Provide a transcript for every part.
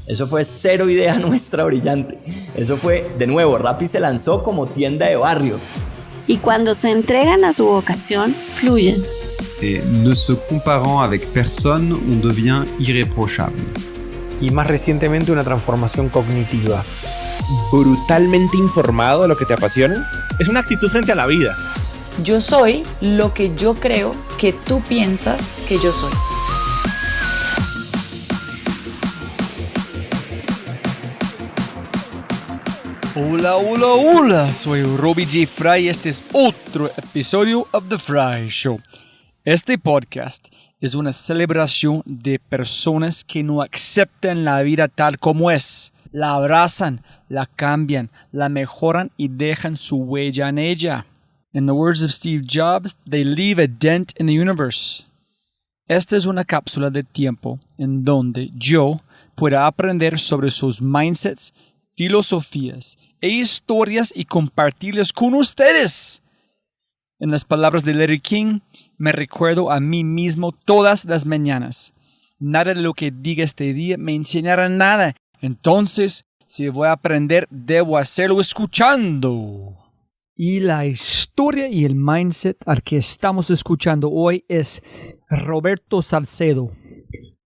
Eso fue cero idea nuestra brillante. Eso fue, de nuevo, Rappi se lanzó como tienda de barrio. Y cuando se entregan a su vocación, fluyen. Et ne se comparant avec personne, on devient irréprochable. Y más recientemente una transformación cognitiva. Brutalmente informado de lo que te apasiona. Es una actitud frente a la vida. Yo soy lo que yo creo que tú piensas que yo soy. Hola, hola, hola, soy Robbie J. Fry y este es otro episodio of The Fry Show. Este podcast es una celebración de personas que no aceptan la vida tal como es. La abrazan, la cambian, la mejoran y dejan su huella en ella. In the words of Steve Jobs, they leave a dent in the universe. Esta es una cápsula de tiempo en donde yo pueda aprender sobre sus mindsets, filosofías e historias y compartirlas con ustedes. En las palabras de Larry King, me recuerdo a mí mismo todas las mañanas. Nada de lo que diga este día me enseñará nada. Entonces, si voy a aprender, debo hacerlo escuchando. Y la historia y el mindset al que estamos escuchando hoy es Roberto Salcedo.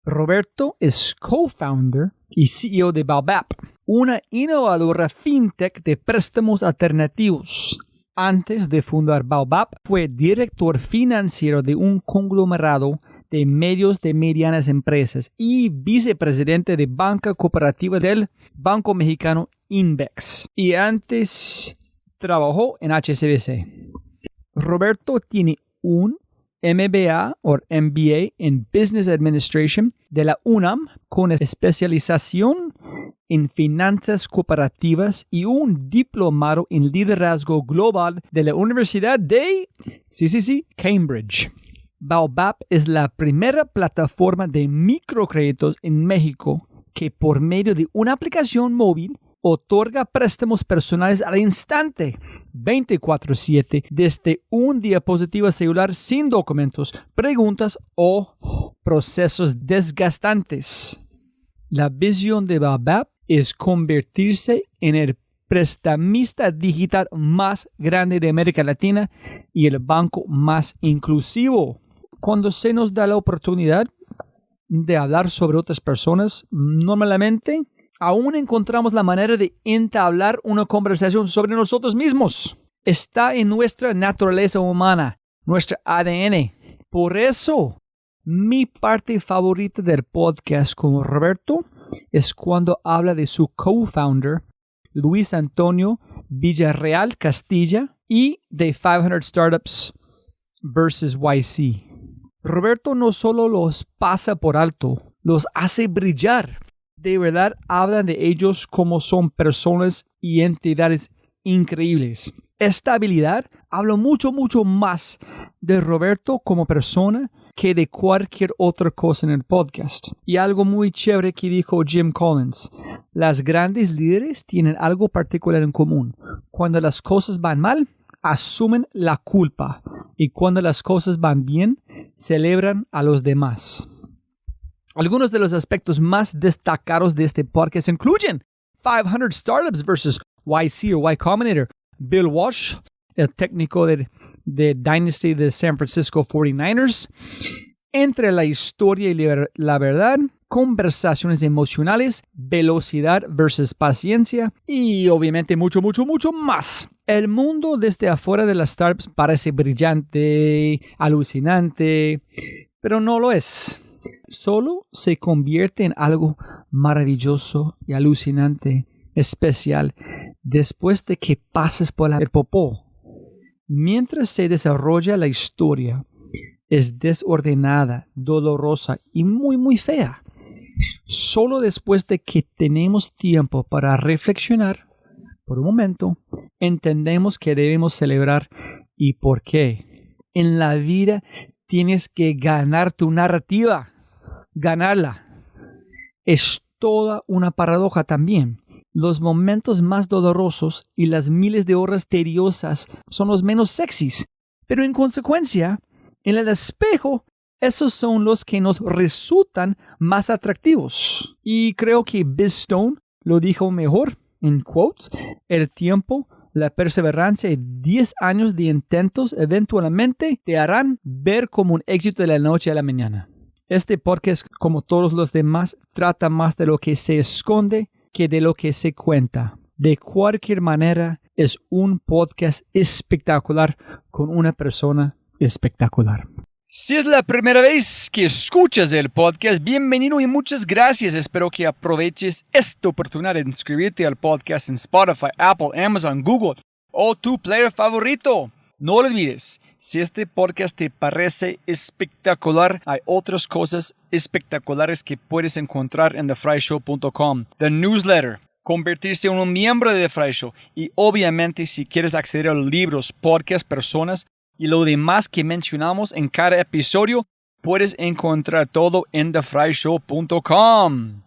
Roberto es co-founder y CEO de Baobab, una innovadora fintech de préstamos alternativos. Antes de fundar Baobab, fue director financiero de un conglomerado de medios de medianas empresas y vicepresidente de banca cooperativa del Banco Mexicano Invex. Y antes trabajó en HSBC. Roberto tiene un MBA o MBA en Business Administration de la UNAM con especialización en finanzas cooperativas y un diplomado en liderazgo global de la Universidad de Cambridge. Baobab es la primera plataforma de microcréditos en México que por medio de una aplicación móvil otorga préstamos personales al instante, 24/7, desde un dispositivo celular sin documentos, preguntas o procesos desgastantes. La visión de Baobab es convertirse en el prestamista digital más grande de América Latina y el banco más inclusivo. Cuando se nos da la oportunidad de hablar sobre otras personas, normalmente aún encontramos la manera de entablar una conversación sobre nosotros mismos. Está en nuestra naturaleza humana, nuestra ADN. Por eso, mi parte favorita del podcast con Roberto es cuando habla de su co-founder, Luis Antonio Villarreal Castilla, y de 500 Startups vs. YC. Roberto no solo los pasa por alto, los hace brillar. De verdad hablan de ellos como son personas y entidades increíbles. Esta habilidad habla mucho más de Roberto como persona que de cualquier otra cosa en el podcast. Y algo muy chévere que dijo Jim Collins: las grandes líderes tienen algo particular en común. Cuando las cosas van mal, asumen la culpa. Y cuando las cosas van bien, celebran a los demás. Algunos de los aspectos más destacados de este podcast incluyen 500 Startups vs. YC o Y Combinator, Bill Walsh, el técnico de Dynasty de San Francisco 49ers, entre la historia y la verdad, conversaciones emocionales, velocidad versus paciencia y obviamente mucho más. El mundo desde afuera de las startups parece brillante, alucinante, pero no lo es. Solo se convierte en algo maravilloso y alucinante, especial, después de que pases por el popó. Mientras se desarrolla la historia, es desordenada, dolorosa y muy fea. Solo después de que tenemos tiempo para reflexionar por un momento, entendemos que debemos celebrar y por qué. En la vida tienes que ganar tu narrativa, ganarla. Es toda una paradoja también. Los momentos más dolorosos y las miles de horas tediosas son los menos sexys, pero en consecuencia, en el espejo esos son los que nos resultan más atractivos. Y creo que Bizstone lo dijo mejor, en quotes, el tiempo, la perseverancia y 10 años de intentos eventualmente te harán ver como un éxito de la noche a la mañana. Este podcast, como todos los demás, trata más de lo que se esconde que de lo que se cuenta. De cualquier manera, es un podcast espectacular con una persona espectacular. Si es la primera vez que escuchas el podcast, bienvenido y muchas gracias. Espero que aproveches esta oportunidad de inscribirte al podcast en Spotify, Apple, Amazon, Google o tu player favorito. No lo olvides, si este podcast te parece espectacular, hay otras cosas espectaculares que puedes encontrar en thefryshow.com. The newsletter, convertirse en un miembro de The Fry Show y obviamente si quieres acceder a los libros, podcasts, personas y lo demás que mencionamos en cada episodio, puedes encontrar todo en thefryshow.com.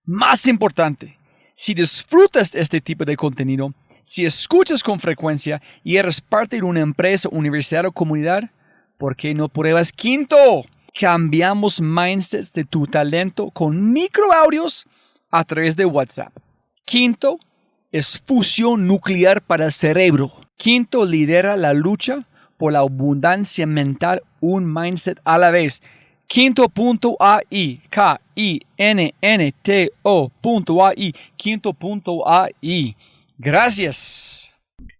Más importante, si disfrutas de este tipo de contenido, si escuchas con frecuencia y eres parte de una empresa, universidad o comunidad, ¿por qué no pruebas Quinto? Cambiamos mindsets de tu talento con microaudios a través de WhatsApp. Quinto es fusión nuclear para el cerebro. Quinto lidera la lucha por la abundancia mental, un mindset a la vez. Quinto.ai, Kinnto.ai, Quinto.ai. Gracias.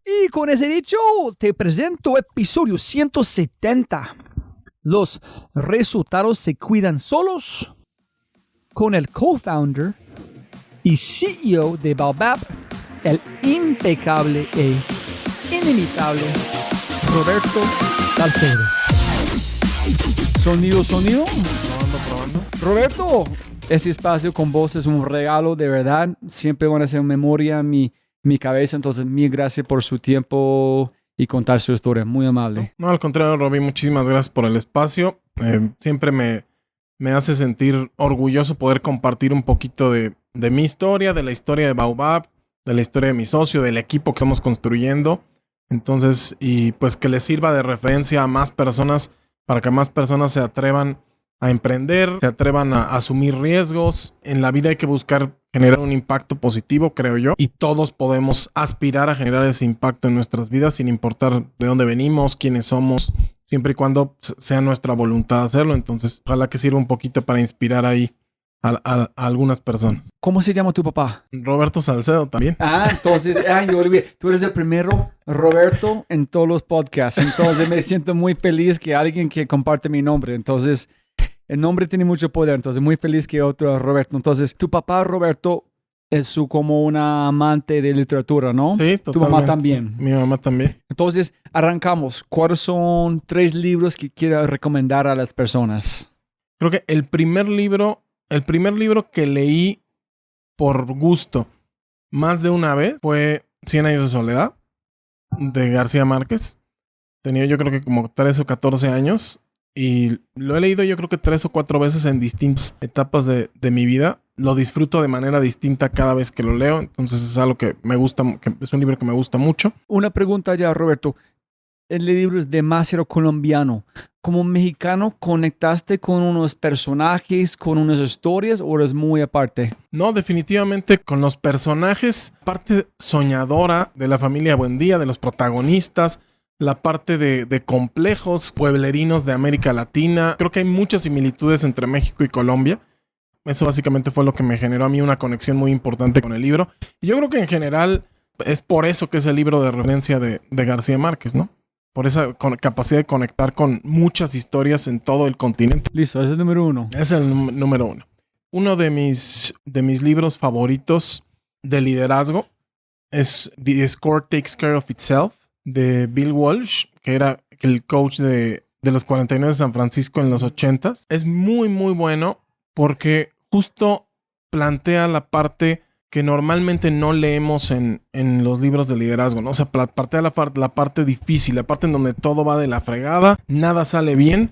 Y con ese dicho, te presento episodio 170. Los resultados se cuidan solos, con el co-founder y CEO de Baobab, el impecable e inimitable Roberto Salcedo. Sonido. Probando. Roberto, este espacio con vos es un regalo de verdad. Siempre van a ser en memoria mi cabeza. Entonces, mil gracias por su tiempo y contar su historia. Muy amable. No, al contrario, Robbie, muchísimas gracias por el espacio. Siempre me hace sentir orgulloso poder compartir un poquito de mi historia, de la historia de Baobab, de la historia de mi socio, del equipo que estamos construyendo. Entonces, y pues que les sirva de referencia a más personas para que más personas se atrevan a emprender, se atrevan a asumir riesgos. En la vida hay que buscar generar un impacto positivo, creo yo, y todos podemos aspirar a generar ese impacto en nuestras vidas sin importar de dónde venimos, quiénes somos, siempre y cuando sea nuestra voluntad hacerlo. Entonces, ojalá que sirva un poquito para inspirar ahí a algunas personas. ¿Cómo se llama tu papá? Roberto Salcedo también. Entonces, yo olvidé. Tú eres el primero Roberto en todos los podcasts. Entonces, me siento muy feliz que alguien que comparte mi nombre. Entonces, el nombre tiene mucho poder. Entonces, muy feliz que otro Roberto. Entonces, tu papá Roberto es como una amante de literatura, ¿no? Sí, totalmente. Tu mamá también. Mi mamá también. Entonces, arrancamos. ¿Cuáles son 3 libros que quieras recomendar a las personas? Creo que el primer libro que leí por gusto más de una vez fue 100 años de soledad de García Márquez. Tenía yo creo que como 13 o 14 años y lo he leído yo creo que 3 o 4 veces en distintas etapas de mi vida. Lo disfruto de manera distinta cada vez que lo leo. Entonces es algo que me gusta, que es un libro que me gusta mucho. Una pregunta ya, Roberto. El libro es demasiado colombiano. ¿Como mexicano conectaste con unos personajes, con unas historias o eres muy aparte? No, definitivamente con los personajes, parte soñadora de la familia Buendía, de los protagonistas, la parte de complejos pueblerinos de América Latina. Creo que hay muchas similitudes entre México y Colombia. Eso básicamente fue lo que me generó a mí una conexión muy importante con el libro. Y yo creo que en general es por eso que es el libro de referencia de García Márquez, ¿no? Por esa capacidad de conectar con muchas historias en todo el continente. Listo, ese es el número 1. Es el número 1. Uno de mis libros favoritos de liderazgo es The Score Takes Care of Itself, de Bill Walsh, que era el coach de los 49 de San Francisco en los 80s. Es muy, muy bueno porque justo plantea la parte que normalmente no leemos en los libros de liderazgo, ¿no? O sea, plantea la parte difícil, la parte en donde todo va de la fregada, nada sale bien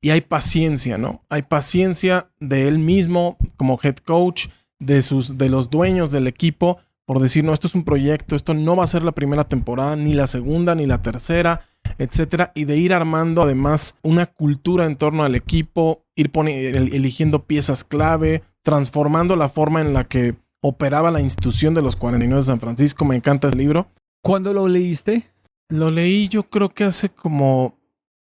y hay paciencia, ¿no? Hay paciencia de él mismo como head coach, de los dueños del equipo, por decir, no, esto es un proyecto, esto no va a ser la primera temporada, ni la segunda, ni la tercera. etcétera, y de ir armando además una cultura en torno al equipo, eligiendo piezas clave, transformando la forma en la que operaba la institución de los 49 de San Francisco. Me encanta ese libro. ¿Cuándo lo leíste? Lo leí yo creo que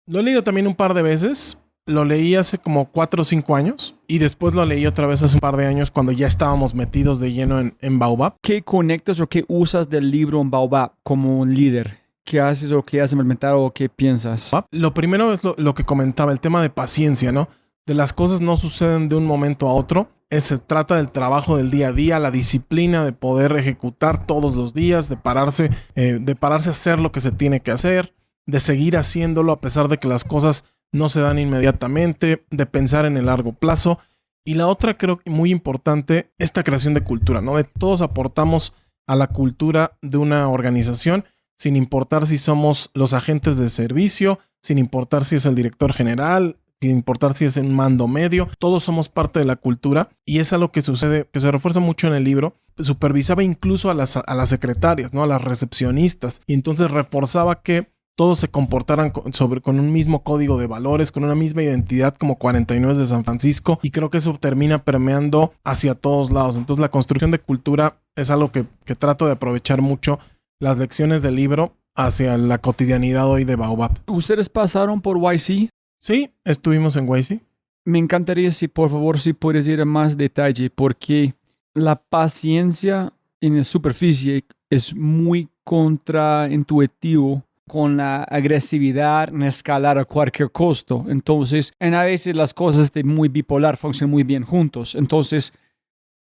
lo he leído también un par de veces. Lo leí hace como 4 o 5 años y después lo leí otra vez hace un par de años cuando ya estábamos metidos de lleno en Baobab. ¿Qué conectas o qué usas del libro en Baobab como un líder? ¿Qué haces o qué has implementado o qué piensas? Lo primero es lo que comentaba, el tema de paciencia, ¿no? De las cosas no suceden de un momento a otro. Se trata del trabajo del día a día, la disciplina de poder ejecutar todos los días, de pararse a hacer lo que se tiene que hacer, de seguir haciéndolo a pesar de que las cosas no se dan inmediatamente, de pensar en el largo plazo. Y la otra, creo que muy importante, esta creación de cultura, ¿no? De todos aportamos a la cultura de una organización, sin importar si somos los agentes de servicio, sin importar si es el director general, sin importar si es un mando medio, todos somos parte de la cultura y es algo que sucede, que se refuerza mucho en el libro. Supervisaba incluso a las secretarias, ¿no? A las recepcionistas, y entonces reforzaba que todos se comportaran con un mismo código de valores, con una misma identidad como 49 de San Francisco, y creo que eso termina permeando hacia todos lados. Entonces la construcción de cultura es algo que trato de aprovechar mucho las lecciones del libro hacia la cotidianidad hoy de Baobab. ¿Ustedes pasaron por YC? Sí, estuvimos en YC. Me encantaría si por favor si puedes ir a más detalle porque la paciencia en la superficie es muy contraintuitivo con la agresividad en escalar a cualquier costo. Entonces, a veces las cosas de muy bipolar funcionan muy bien juntos. Entonces,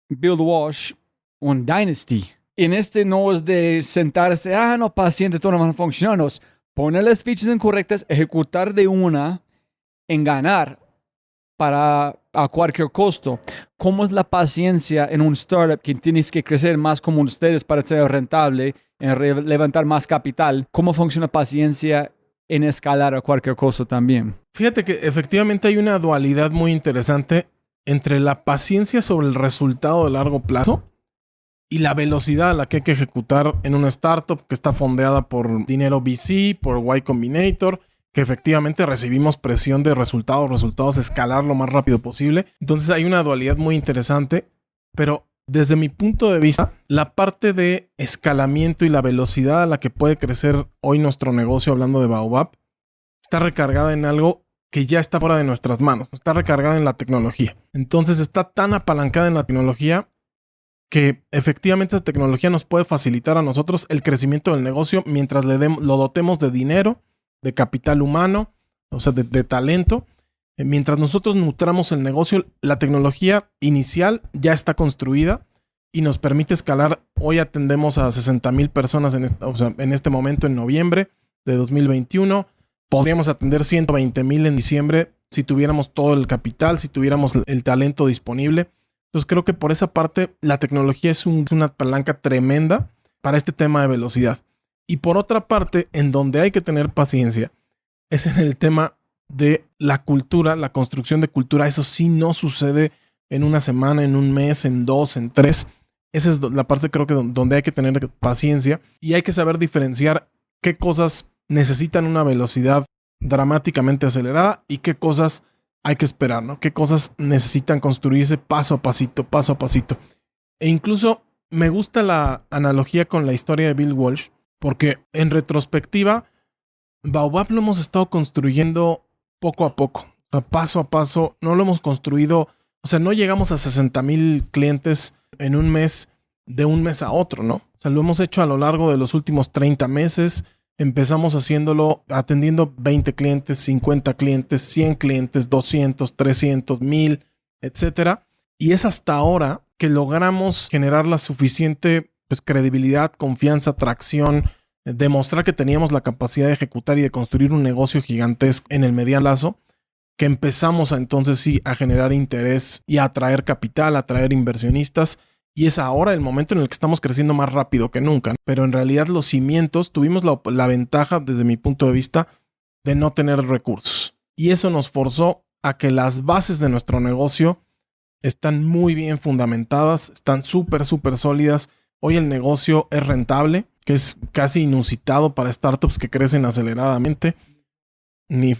Build Wash on Dynasty. En no es de sentarse, no, paciente, todo no va a funcionar. Poner las fichas incorrectas, ejecutar de una, en ganar a cualquier costo. ¿Cómo es la paciencia en un startup que tienes que crecer más como ustedes para ser rentable, en levantar más capital? ¿Cómo funciona paciencia en escalar a cualquier costo también? Fíjate que efectivamente hay una dualidad muy interesante entre la paciencia sobre el resultado de largo plazo y la velocidad a la que hay que ejecutar en una startup que está fondeada por dinero VC, por Y Combinator, que efectivamente recibimos presión de resultados, escalar lo más rápido posible. Entonces hay una dualidad muy interesante, pero desde mi punto de vista, la parte de escalamiento y la velocidad a la que puede crecer hoy nuestro negocio, hablando de Baobab, está recargada en algo que ya está fuera de nuestras manos, está recargada en la tecnología. Entonces está tan apalancada en la tecnología que efectivamente esa tecnología nos puede facilitar a nosotros el crecimiento del negocio mientras lo dotemos de dinero, de capital humano, o sea, de talento. Mientras nosotros nutramos el negocio, la tecnología inicial ya está construida y nos permite escalar. Hoy atendemos a 60,000 personas en este momento, en noviembre de 2021. Podríamos atender 120,000 en diciembre si tuviéramos todo el capital, si tuviéramos el talento disponible. Entonces creo que por esa parte la tecnología es una palanca tremenda para este tema de velocidad. Y por otra parte, en donde hay que tener paciencia, es en el tema de la cultura, la construcción de cultura. Eso sí no sucede en una semana, en un mes, en 2, en 3. Esa es la parte, creo que donde hay que tener paciencia y hay que saber diferenciar qué cosas necesitan una velocidad dramáticamente acelerada y qué cosas hay que esperar, ¿no? Qué cosas necesitan construirse paso a pasito. E incluso me gusta la analogía con la historia de Bill Walsh, porque en retrospectiva, Baobab lo hemos estado construyendo poco a poco, paso a paso. No lo hemos construido, o sea, no llegamos a 60,000 clientes en un mes, de un mes a otro, ¿no? O sea, lo hemos hecho a lo largo de los últimos 30 meses. Empezamos haciéndolo, atendiendo 20 clientes, 50 clientes, 100 clientes, 200, 300, 1,000, etcétera. Y es hasta ahora que logramos generar la suficiente credibilidad, confianza, atracción, demostrar que teníamos la capacidad de ejecutar y de construir un negocio gigantesco en el mediano plazo, que empezamos entonces sí a generar interés y a atraer capital, a atraer inversionistas. Y es ahora el momento en el que estamos creciendo más rápido que nunca. Pero en realidad los cimientos, tuvimos la ventaja desde mi punto de vista de no tener recursos. Y eso nos forzó a que las bases de nuestro negocio están muy bien fundamentadas, están súper sólidas. Hoy el negocio es rentable. que es casi inusitado para startups que crecen aceleradamente. Y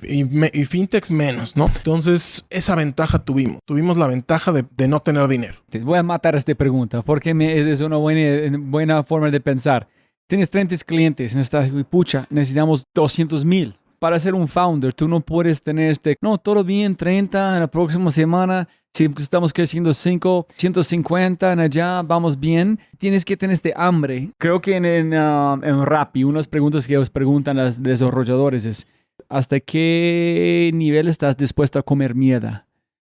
fintechs menos, ¿no? Entonces, esa ventaja tuvimos. Tuvimos la ventaja de no tener dinero. Te voy a matar esta pregunta porque es una buena forma de pensar. Tienes 30 clientes, necesitamos 200,000. Para ser un founder, tú no puedes tener no, todo bien, 30 en la próxima semana. Si estamos creciendo 150 en allá, vamos bien. Tienes que tener hambre. Creo que en Rappi, unas preguntas que os preguntan los desarrolladores es ¿hasta qué nivel estás dispuesto a comer mierda?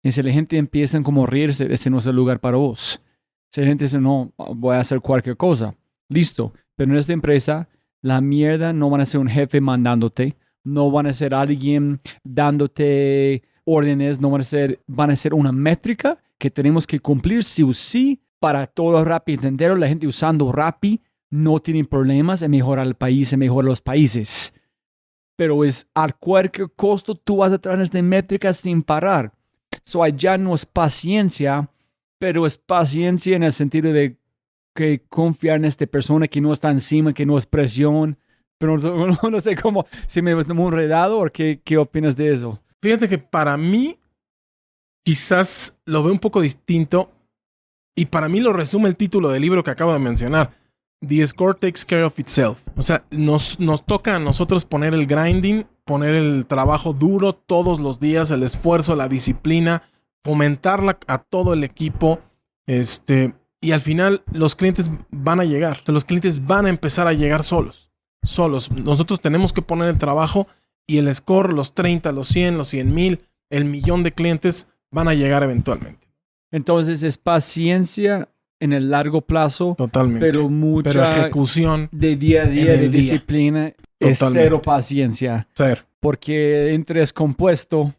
Y si la gente empieza como a reírse, ese no es el lugar para vos. Si la gente dice, no, voy a hacer cualquier cosa. Listo. Pero en esta empresa, la mierda no van a ser un jefe mandándote. No van a ser alguien dándote órdenes. No van a ser una métrica que tenemos que cumplir sí o sí para todo Rappi entero. La gente usando Rappi no tiene problemas en mejorar el país, en mejorar los países. Pero es a cualquier costo tú vas a traer estas métricas sin parar. So allá no es paciencia, pero es paciencia en el sentido de que confiar en esta persona que no está encima, que no es presión. Pero no sé cómo, si me ves muy enredado o qué opinas de eso. Fíjate que para mí quizás lo veo un poco distinto y para mí lo resume el título del libro que acabo de mencionar. The score takes care of itself. O sea, nos toca a nosotros poner el grinding, poner el trabajo duro todos los días, el esfuerzo, la disciplina, fomentarla a todo el equipo. Y al final los clientes van a llegar. O sea, los clientes van a empezar a llegar solos. Nosotros tenemos que poner el trabajo y el score, los 30, los 100, los 100,000, el millón de clientes van a llegar eventualmente. Entonces es paciencia en el largo plazo. Totalmente. Pero ejecución de día a día, de disciplina. Es cero paciencia. Cero. Porque entre es compuesto,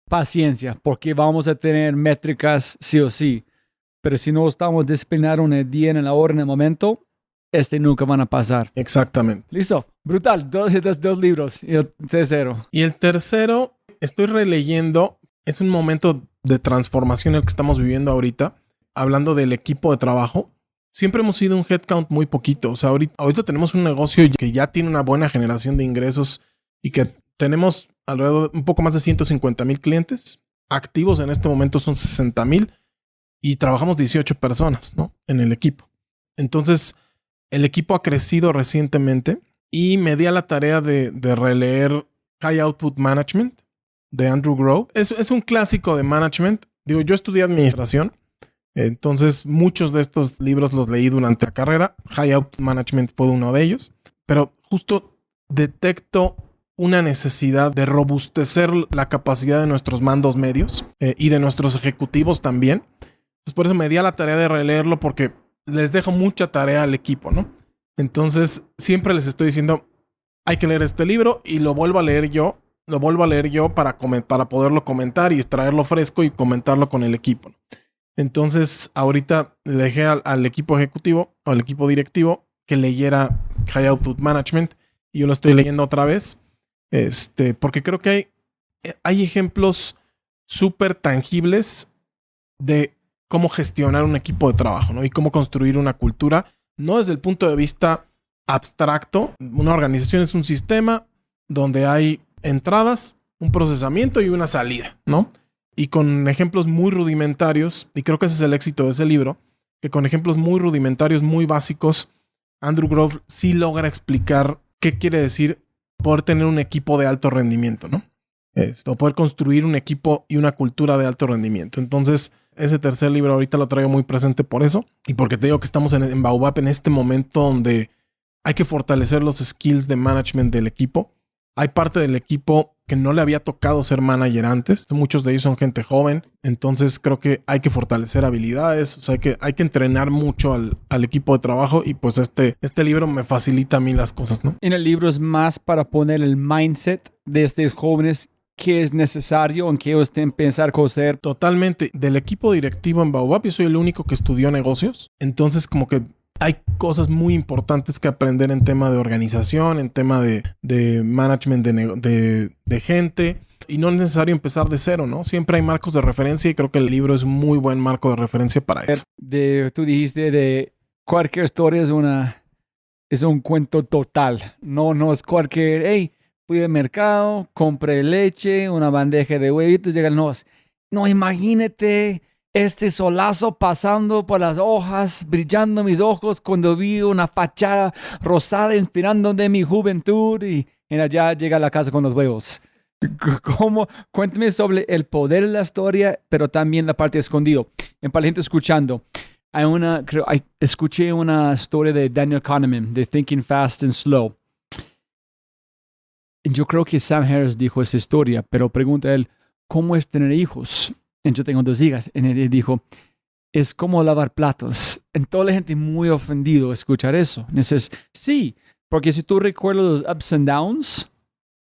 paciencia. Porque vamos a tener métricas sí o sí. Pero si no estamos disciplinados en el día, en la hora, en el momento, nunca van a pasar. Exactamente. Listo. Brutal. Dos libros. Y el tercero. Y el tercero, estoy releyendo. Es un momento de transformación el que estamos viviendo ahorita. Hablando del equipo de trabajo. Siempre hemos sido un headcount muy poquito. O sea, ahorita tenemos un negocio que ya tiene una buena generación de ingresos y que tenemos alrededor un poco más de 150,000 clientes. Activos en este momento son 60,000 y trabajamos 18 personas, ¿no? En el equipo. Entonces, el equipo ha crecido recientemente y me di a la tarea de releer High Output Management de Andrew Grove. Es un clásico de management. Digo, yo estudié administración. Entonces, muchos de estos libros los leí durante la carrera. High Output Management fue uno de ellos. Pero justo detecto una necesidad de robustecer la capacidad de nuestros mandos medios y de nuestros ejecutivos también. Entonces, por eso me di a la tarea de releerlo porque les dejo mucha tarea al equipo, ¿no? Entonces, siempre les estoy diciendo, hay que leer este libro y lo vuelvo a leer yo. Lo vuelvo a leer yo para poderlo comentar y extraerlo fresco y comentarlo con el equipo, ¿no? Entonces, ahorita le dejé al equipo ejecutivo o al equipo directivo que leyera High Output Management y yo lo estoy leyendo otra vez. Porque creo que hay ejemplos súper tangibles de cómo gestionar un equipo de trabajo, ¿no? Y cómo construir una cultura, no desde el punto de vista abstracto. Una organización es un sistema donde hay entradas, un procesamiento y una salida, ¿no? Y con ejemplos muy rudimentarios, y creo que ese es el éxito de ese libro, que con ejemplos muy rudimentarios, muy básicos, Andrew Grove sí logra explicar qué quiere decir poder tener un equipo de alto rendimiento, ¿no? O poder construir un equipo y una cultura de alto rendimiento. Entonces, ese tercer libro ahorita lo traigo muy presente por eso, y porque te digo que estamos en Baobab en este momento donde hay que fortalecer los skills de management del equipo. Hay parte del equipo que no le había tocado ser manager antes. Muchos de ellos son gente joven. Entonces creo que hay que fortalecer habilidades. O sea, hay que entrenar mucho al equipo de trabajo. Y pues este libro me facilita a mí las cosas, ¿no? En el libro es más para poner el mindset de estos jóvenes que es necesario en que ellos tengan que pensar coser. Totalmente. Del equipo directivo en Baobab, yo soy el único que estudió negocios. Entonces como que hay cosas muy importantes que aprender en tema de organización, en tema de management de gente. Y no es necesario empezar de cero, ¿no? Siempre hay marcos de referencia y creo que el libro es un muy buen marco de referencia para eso. Tú dijiste de cualquier historia es una es un cuento total. No es cualquier, hey, fui al mercado, compré leche, una bandeja de huevitos, llegan los. No, imagínate este solazo pasando por las hojas, brillando mis ojos cuando vi una fachada rosada inspirando de mi juventud y en allá llega a la casa con los huevos. ¿Cómo? Cuéntame sobre el poder de la historia, pero también la parte escondida. Para la gente escuchando, escuché una historia de Daniel Kahneman, de Thinking Fast and Slow. Yo creo que Sam Harris dijo esa historia, pero pregunta a él, ¿cómo es tener hijos? Yo tengo 2 hijas. Y él dijo, es como lavar platos. Toda la gente muy ofendido a escuchar eso. Dices, sí, porque si tú recuerdas los ups and downs,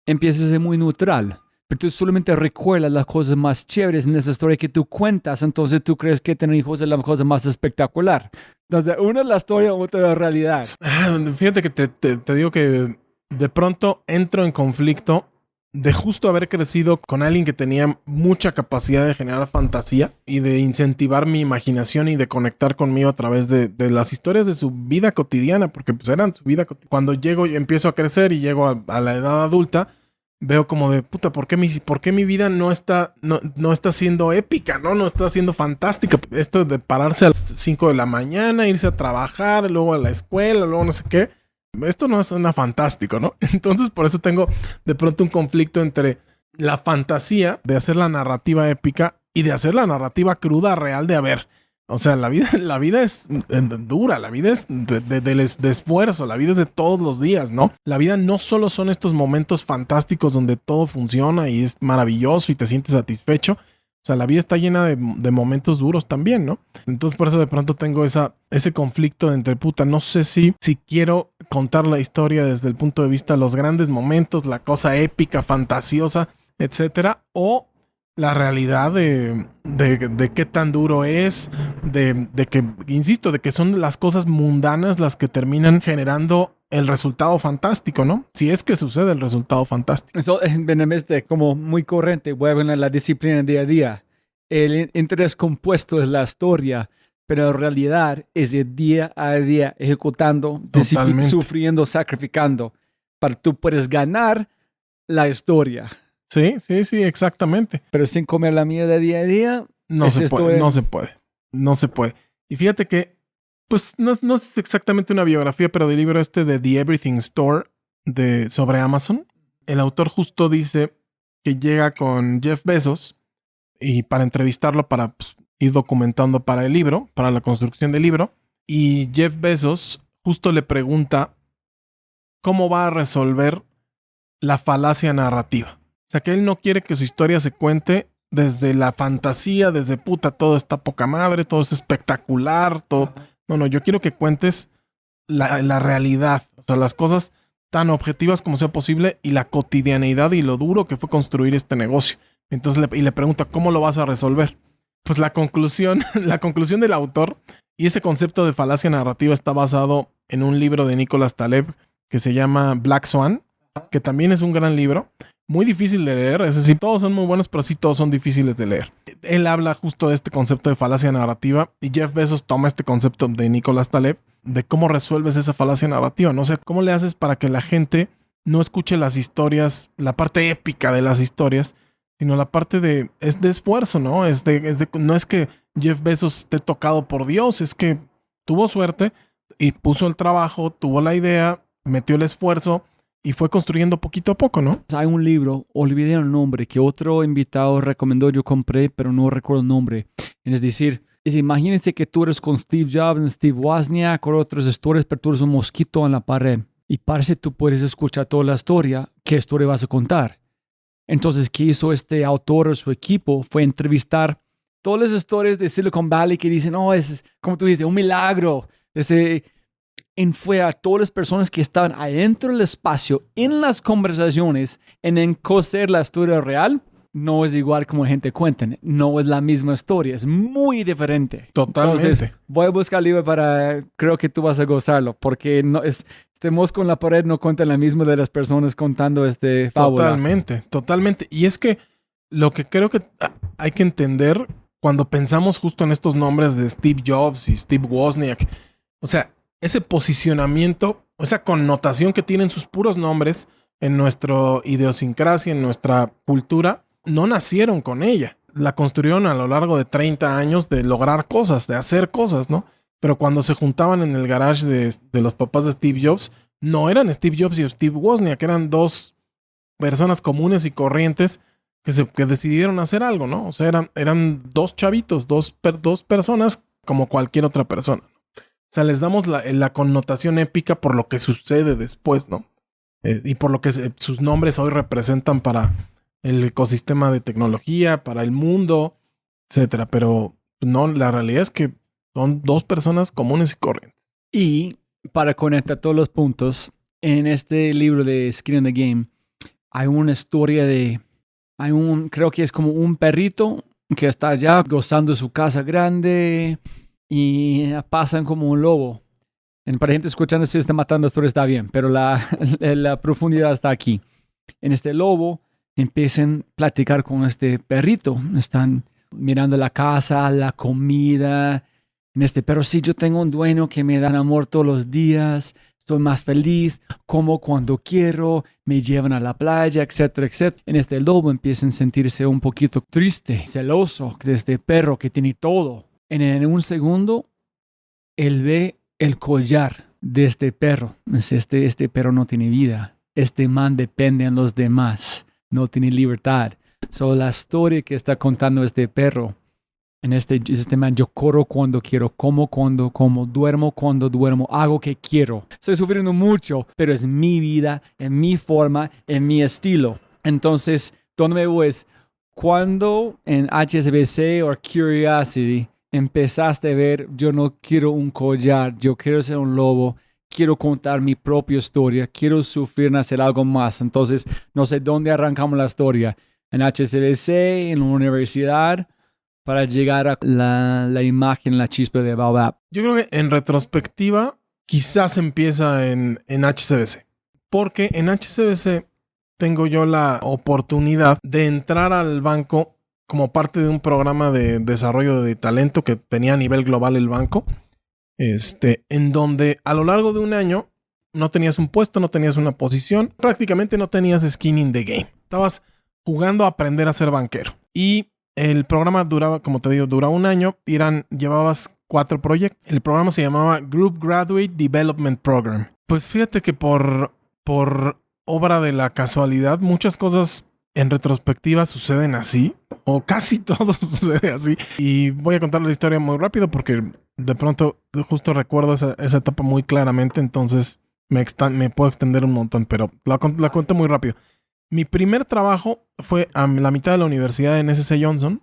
empiezas a ser muy neutral. Pero tú solamente recuerdas las cosas más chéveres en esa historia que tú cuentas. Entonces tú crees que tener hijos es la cosa más espectacular. Entonces, una es la historia, otra es la realidad. Fíjate que te digo que de pronto entro en conflicto de justo haber crecido con alguien que tenía mucha capacidad de generar fantasía y de incentivar mi imaginación y de conectar conmigo a través de las historias de su vida cotidiana, porque pues eran su vida cotidiana. Cuando yo empiezo a crecer y llego a la edad adulta, veo como de puta, ¿por qué mi vida no está siendo épica, ¿no? No está siendo fantástica. Esto de pararse a las 5 de la mañana, irse a trabajar, luego a la escuela, luego no sé qué. Esto no suena fantástico, ¿no? Entonces, por eso tengo de pronto un conflicto entre la fantasía de hacer la narrativa épica y de hacer la narrativa cruda, real de haber. O sea, la vida es dura, la vida es de esfuerzo, la vida es de todos los días, ¿no? La vida no solo son estos momentos fantásticos donde todo funciona y es maravilloso y te sientes satisfecho. O sea, la vida está llena de momentos duros también, ¿no? Entonces, por eso de pronto tengo ese conflicto entre puta. No sé si quiero contar la historia desde el punto de vista de los grandes momentos, la cosa épica, fantasiosa, etcétera, o la realidad de qué tan duro es, de que, insisto, de que son las cosas mundanas las que terminan generando el resultado fantástico, ¿no? Si es que sucede el resultado fantástico. Eso es como muy corriente, vuelven a la disciplina día a día. El interés compuesto es la historia, pero en realidad es el día a día ejecutando, sufriendo, sacrificando, para que tú puedas ganar la historia. Sí, exactamente. Pero sin comer la mierda día a día, no se puede. Y fíjate que pues no es exactamente una biografía, pero del libro de The Everything Store sobre Amazon. El autor justo dice que llega con Jeff Bezos y para entrevistarlo para ir documentando para el libro, para la construcción del libro. Y Jeff Bezos justo le pregunta cómo va a resolver la falacia narrativa. O sea, que él no quiere que su historia se cuente desde la fantasía, desde puta, todo está poca madre, todo es espectacular, todo... No, yo quiero que cuentes la realidad, o sea, las cosas tan objetivas como sea posible y la cotidianeidad y lo duro que fue construir este negocio. Entonces le pregunta, ¿cómo lo vas a resolver? Pues la conclusión del autor y ese concepto de falacia narrativa está basado en un libro de Nicholas Taleb que se llama Black Swan, que también es un gran libro. Muy difícil de leer, es decir, todos son muy buenos, pero sí todos son difíciles de leer. Él habla justo de este concepto de falacia narrativa y Jeff Bezos toma este concepto de Nicholas Taleb de cómo resuelves esa falacia narrativa. No sé, ¿cómo le haces para que la gente no escuche las historias, la parte épica de las historias, sino la parte es de esfuerzo, ¿no? No es que Jeff Bezos esté tocado por Dios, es que tuvo suerte y puso el trabajo, tuvo la idea, metió el esfuerzo y fue construyendo poquito a poco, ¿no? Hay un libro, olvidé el nombre, que otro invitado recomendó, yo compré, pero no recuerdo el nombre. Es decir, imagínense que tú eres con Steve Jobs, Steve Wozniak, o otras historias, pero tú eres un mosquito en la pared. Y parece que tú puedes escuchar toda la historia. ¿Qué historia vas a contar? Entonces, ¿qué hizo este autor o su equipo? Fue entrevistar todas las historias de Silicon Valley que dicen, es, como tú dices, un milagro. Fue a todas las personas que estaban adentro del espacio, en las conversaciones, en conocer la historia real. No es igual como la gente cuenta. No es la misma historia. Es muy diferente. Totalmente. Entonces, voy a buscar el libro creo que tú vas a gozarlo. Porque este mosco en la pared no cuenta la misma de las personas contando fábula. Totalmente. Y es que lo que creo que hay que entender cuando pensamos justo en estos nombres de Steve Jobs y Steve Wozniak, o sea, ese posicionamiento esa connotación que tienen sus puros nombres en nuestra idiosincrasia, en nuestra cultura, no nacieron con ella. La construyeron a lo largo de 30 años de lograr cosas, de hacer cosas, ¿no? Pero cuando se juntaban en el garage de los papás de Steve Jobs, no eran Steve Jobs y Steve Wozniak, eran dos personas comunes y corrientes que decidieron hacer algo, ¿no? O sea, eran dos chavitos, dos personas como cualquier otra persona. O sea, les damos la connotación épica por lo que sucede después, ¿no? Y por lo que sus nombres hoy representan para el ecosistema de tecnología, para el mundo, etcétera. Pero no, la realidad es que son dos personas comunes y corrientes. Y para conectar todos los puntos, en este libro de Skin in the Game hay una historia creo que es como un perrito que está allá gozando de su casa grande y pasan como un lobo. Para gente escuchando, si está matando esto está bien, pero la profundidad está aquí. En este lobo empiezan a platicar con este perrito. Están mirando la casa, la comida. Pero sí, yo tengo un dueño que me da amor todos los días. Estoy más feliz, como cuando quiero, me llevan a la playa, etcétera, etcétera. El lobo empieza a sentirse un poquito triste, celoso de este perro que tiene todo. En un segundo, él ve el collar de este perro. Este perro no tiene vida. Este man depende de los demás. No tiene libertad. La historia que está contando este perro, este man, yo corro cuando quiero, como cuando como, duermo cuando duermo, hago que quiero. Estoy sufriendo mucho, pero es mi vida, en mi forma, en mi estilo. Entonces, ¿dónde me voy? Cuando en HSBC o Curiosity empezaste a ver, yo no quiero un collar, yo quiero ser un lobo, quiero contar mi propia historia, quiero sufrir, hacer algo más. Entonces, no sé dónde arrancamos la historia. En HSBC, en la universidad, para llegar a la imagen, la chispa de Baobab. Yo creo que en retrospectiva quizás empieza en HSBC. Porque en HSBC tengo yo la oportunidad de entrar al banco como parte de un programa de desarrollo de talento que tenía a nivel global el banco. En donde a lo largo de un año no tenías un puesto, no tenías una posición, prácticamente no tenías skin in the game. Estabas jugando a aprender a ser banquero. Y el programa duraba, como te digo, duraba un año y llevabas 4 proyectos. El programa se llamaba Group Graduate Development Program. Pues fíjate que por obra de la casualidad, muchas cosas en retrospectiva suceden así, o casi todo sucede así. Y voy a contar la historia muy rápido porque de pronto justo recuerdo esa etapa muy claramente, entonces me puedo extender un montón, pero la cuento muy rápido. Mi primer trabajo fue a la mitad de la universidad en SC Johnson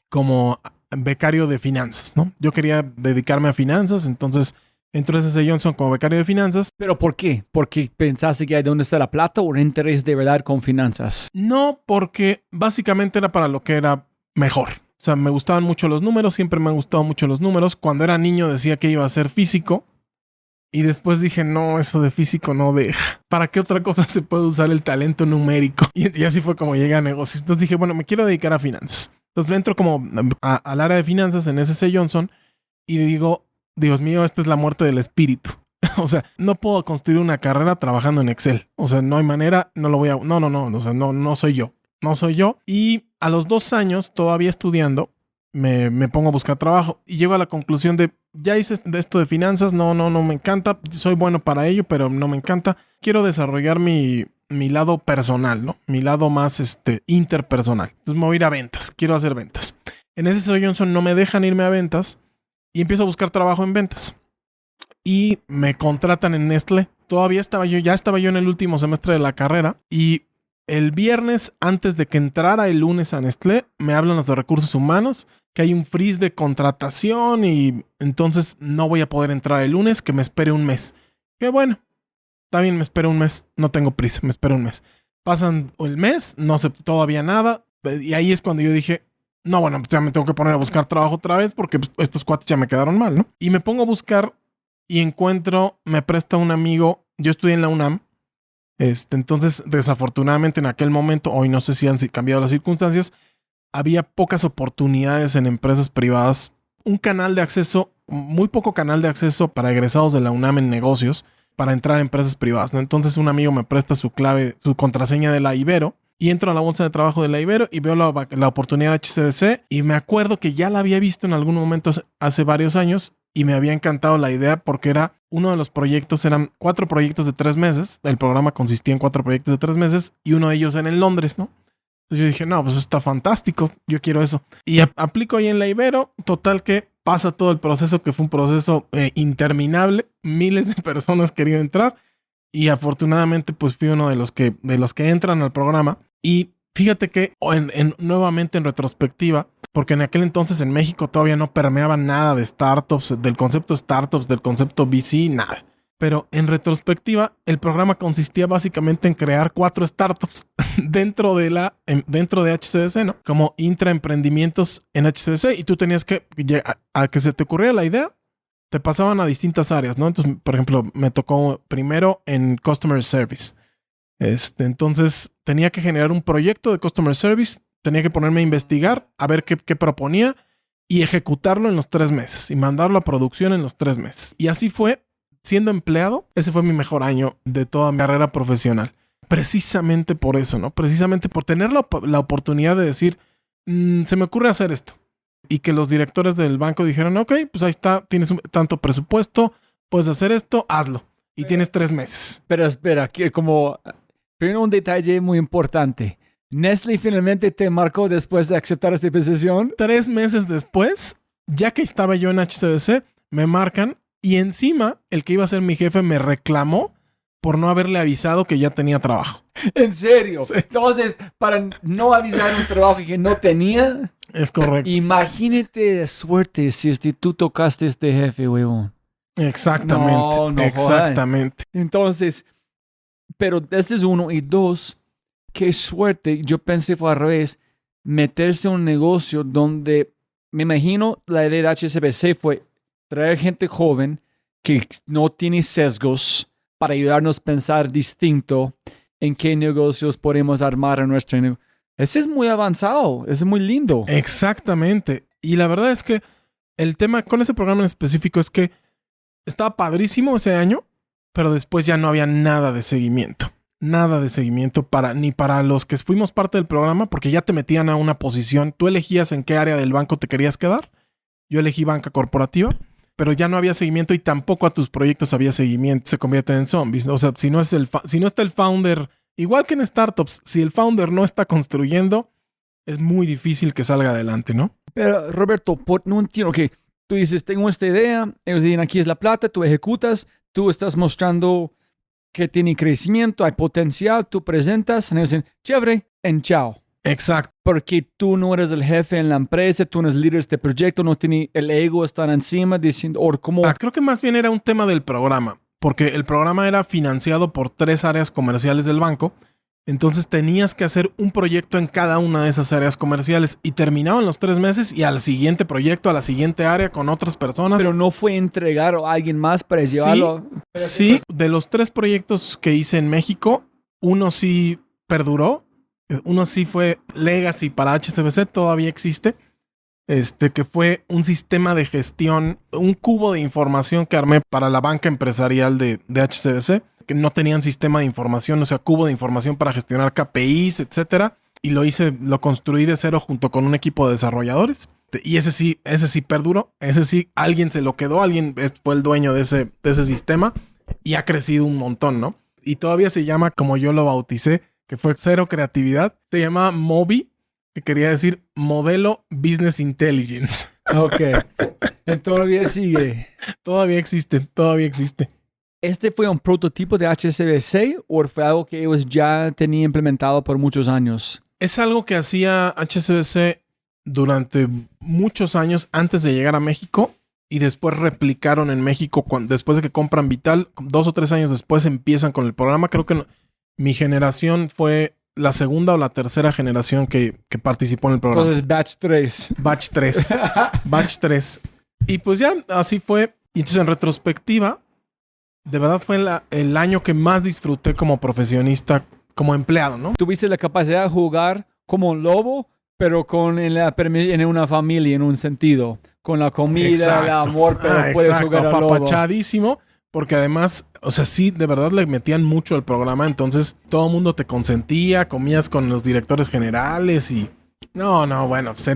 como becario de finanzas, ¿no? Yo quería dedicarme a finanzas, entonces entro a SC Johnson como becario de finanzas. ¿Pero por qué? ¿Porque pensaste que hay dónde está la plata o un interés de verdad con finanzas? No, porque básicamente era para lo que era mejor. O sea, me gustaban mucho los números, siempre me han gustado mucho los números. Cuando era niño decía que iba a ser físico. Y después dije, no, eso de físico no deja. ¿Para qué otra cosa se puede usar el talento numérico? Y así fue como llegué a negocios. Entonces dije, bueno, me quiero dedicar a finanzas. Entonces entro como al área de finanzas en SC Johnson y digo, Dios mío, esta es la muerte del espíritu. O sea, no puedo construir una carrera trabajando en Excel. O sea, no hay manera, no lo voy a... No. O sea, no soy yo. No soy yo. Y a los 2 años, todavía estudiando, me pongo a buscar trabajo y llego a la conclusión de, ya hice esto de finanzas, no me encanta, soy bueno para ello, pero no me encanta. Quiero desarrollar mi lado personal, ¿no? Mi lado más interpersonal. Entonces me voy a ir a ventas, quiero hacer ventas. En SC Johnson no me dejan irme a ventas y empiezo a buscar trabajo en ventas. Y me contratan en Nestlé. Ya estaba yo en el último semestre de la carrera y el viernes, antes de que entrara el lunes a Nestlé, me hablan los de recursos humanos que hay un freeze de contratación y entonces no voy a poder entrar el lunes, que me espere un mes. Que bueno, está bien, me espero un mes, no tengo prisa, me espero un mes. Pasan el mes, no sé todavía nada y ahí es cuando yo dije, no, bueno, ya me tengo que poner a buscar trabajo otra vez porque pues, estos cuates ya me quedaron mal, ¿no? Y me pongo a buscar y me presta un amigo, yo estudié en la UNAM. Entonces, desafortunadamente en aquel momento, hoy no sé si han cambiado las circunstancias, había pocas oportunidades en empresas privadas. Un canal de acceso, muy poco canal de acceso para egresados de la UNAM en negocios. para entrar a empresas privadas, ¿no? Entonces un amigo me presta su clave, su contraseña de la Ibero y entro a la bolsa de trabajo de la Ibero y veo la oportunidad de HSBC y me acuerdo que ya la había visto en algún momento hace varios años y me había encantado la idea porque era uno de los proyectos, eran 4 proyectos de 3 meses. El programa consistía en 4 proyectos de 3 meses y uno de ellos era en Londres, ¿no? Entonces yo dije, no, pues está fantástico, yo quiero eso. Y aplico ahí en la Ibero, total que pasa todo el proceso, que fue un proceso interminable. Miles de personas querían entrar y afortunadamente pues fui uno de los que entran al programa. Y fíjate que nuevamente en retrospectiva, porque en aquel entonces en México todavía no permeaba nada de startups, del concepto VC, nada. Pero en retrospectiva, el programa consistía básicamente en crear 4 startups dentro de HSBC, ¿no? Como intraemprendimientos en HSBC. Y tú tenías que, a que se te ocurriera la idea, te pasaban a distintas áreas, ¿no? Entonces, por ejemplo, me tocó primero en Customer Service. Entonces, tenía que generar un proyecto de Customer Service, tenía que ponerme a investigar, a ver qué proponía y ejecutarlo en los 3 meses y mandarlo a producción en los 3 meses. Y así fue. Siendo empleado, ese fue mi mejor año de toda mi carrera profesional. Precisamente por eso, ¿no? Precisamente por tener la oportunidad de decir, se me ocurre hacer esto. Y que los directores del banco dijeron, ok, pues ahí está, tienes tanto presupuesto, puedes hacer esto, hazlo. Y tienes 3 meses. Pero espera, pero un detalle muy importante. ¿Nestlé finalmente te marcó después de aceptar esta posición? 3 meses después, ya que estaba yo en HSBC, me marcan. Y encima, el que iba a ser mi jefe me reclamó por no haberle avisado que ya tenía trabajo. ¿En serio? Sí. Entonces, para no avisar un trabajo que no tenía... Es correcto. Imagínate de suerte si tú tocaste este jefe, huevón. Exactamente. No, exactamente. joder. Entonces, pero este es 1. Y 2, qué suerte. Yo pensé fue al revés. Meterse en un negocio donde, me imagino, la idea de HSBC fue traer gente joven que no tiene sesgos para ayudarnos a pensar distinto en qué negocios podemos armar en nuestro negocio. Ese es muy avanzado, ese es muy lindo. Exactamente. Y la verdad es que el tema con ese programa en específico es que estaba padrísimo ese año, pero después ya no había nada de seguimiento. Nada de seguimiento ni para los que fuimos parte del programa, porque ya te metían a una posición. Tú elegías en qué área del banco te querías quedar. Yo elegí banca corporativa. Pero ya no había seguimiento y tampoco a tus proyectos había seguimiento. Se convierten en zombies. O sea, si no está el founder, igual que en startups, si el founder no está construyendo, es muy difícil que salga adelante, ¿no? Pero, Roberto, no entiendo que tú dices, tengo esta idea, ellos dicen, aquí es la plata, tú ejecutas, tú estás mostrando que tiene crecimiento, hay potencial, tú presentas, y ellos dicen, chévere, en chao. Exacto. Porque tú no eres el jefe en la empresa, tú no eres líder de este proyecto, no tiene el ego, están encima diciendo, o como... Creo que más bien era un tema del programa, porque el programa era financiado por 3 áreas comerciales del banco, entonces tenías que hacer un proyecto en cada una de esas áreas comerciales y terminaban los 3 meses y al siguiente proyecto, a la siguiente área con otras personas. Pero no fue entregar a alguien más para llevarlo. Sí, de los 3 proyectos que hice en México, uno sí perduró. Uno sí fue legacy para HSBC, todavía existe, que fue un sistema de gestión, un cubo de información que armé para la banca empresarial de HSBC, que no tenían sistema de información, o sea, cubo de información para gestionar KPIs, etcétera, y lo construí de cero junto con un equipo de desarrolladores, y ese sí perduró, ese sí, alguien se lo quedó, alguien fue el dueño de ese sistema, y ha crecido un montón, ¿no? Y todavía se llama, como yo lo bauticé, que fue cero creatividad, se llama MOBI, que quería decir Modelo Business Intelligence. Ok. Todavía sigue. Todavía existe. ¿Este fue un prototipo de HSBC o fue algo que ellos ya tenían implementado por muchos años? Es algo que hacía HSBC durante muchos años antes de llegar a México y después replicaron en México después de que compran Vital. 2 o 3 años después empiezan con el programa. Creo que mi generación fue la segunda o la tercera generación que participó en el programa. Entonces, Batch 3. Batch 3. Batch 3. Y pues ya, así fue. Y entonces, en retrospectiva, de verdad fue el año que más disfruté como profesionista, como empleado, ¿no? Tuviste la capacidad de jugar como un lobo, pero en una familia, en un sentido. Con la comida, exacto. El amor, pero puedes jugar al lobo. Apapachadísimo. porque además, o sea, sí, de verdad le metían mucho al programa, entonces todo el mundo te consentía, comías con los directores generales y... No, bueno, pues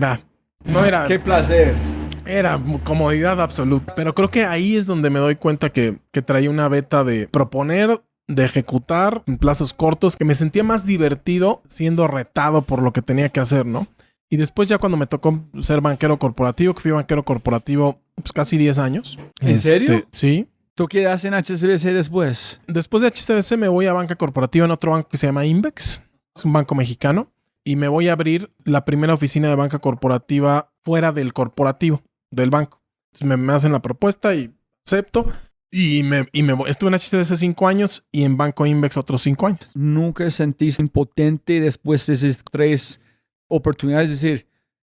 no era... ¡Qué placer! Era comodidad absoluta. Pero creo que ahí es donde me doy cuenta que traía una beta de proponer, de ejecutar en plazos cortos, que me sentía más divertido siendo retado por lo que tenía que hacer, ¿no? Y después ya cuando me tocó ser banquero corporativo, que fui banquero corporativo pues casi 10 años. ¿En serio? Sí. ¿Tú qué haces en HSBC después? Después de HSBC me voy a banca corporativa en otro banco que se llama Invex. Es un banco mexicano. Y me voy a abrir la primera oficina de banca corporativa fuera del corporativo, del banco. Entonces me hacen la propuesta y acepto. Y me voy. Estuve en HSBC 5 años y en Banco Invex otros 5 años. ¿Nunca sentiste impotente después de esas 3 oportunidades? Es decir,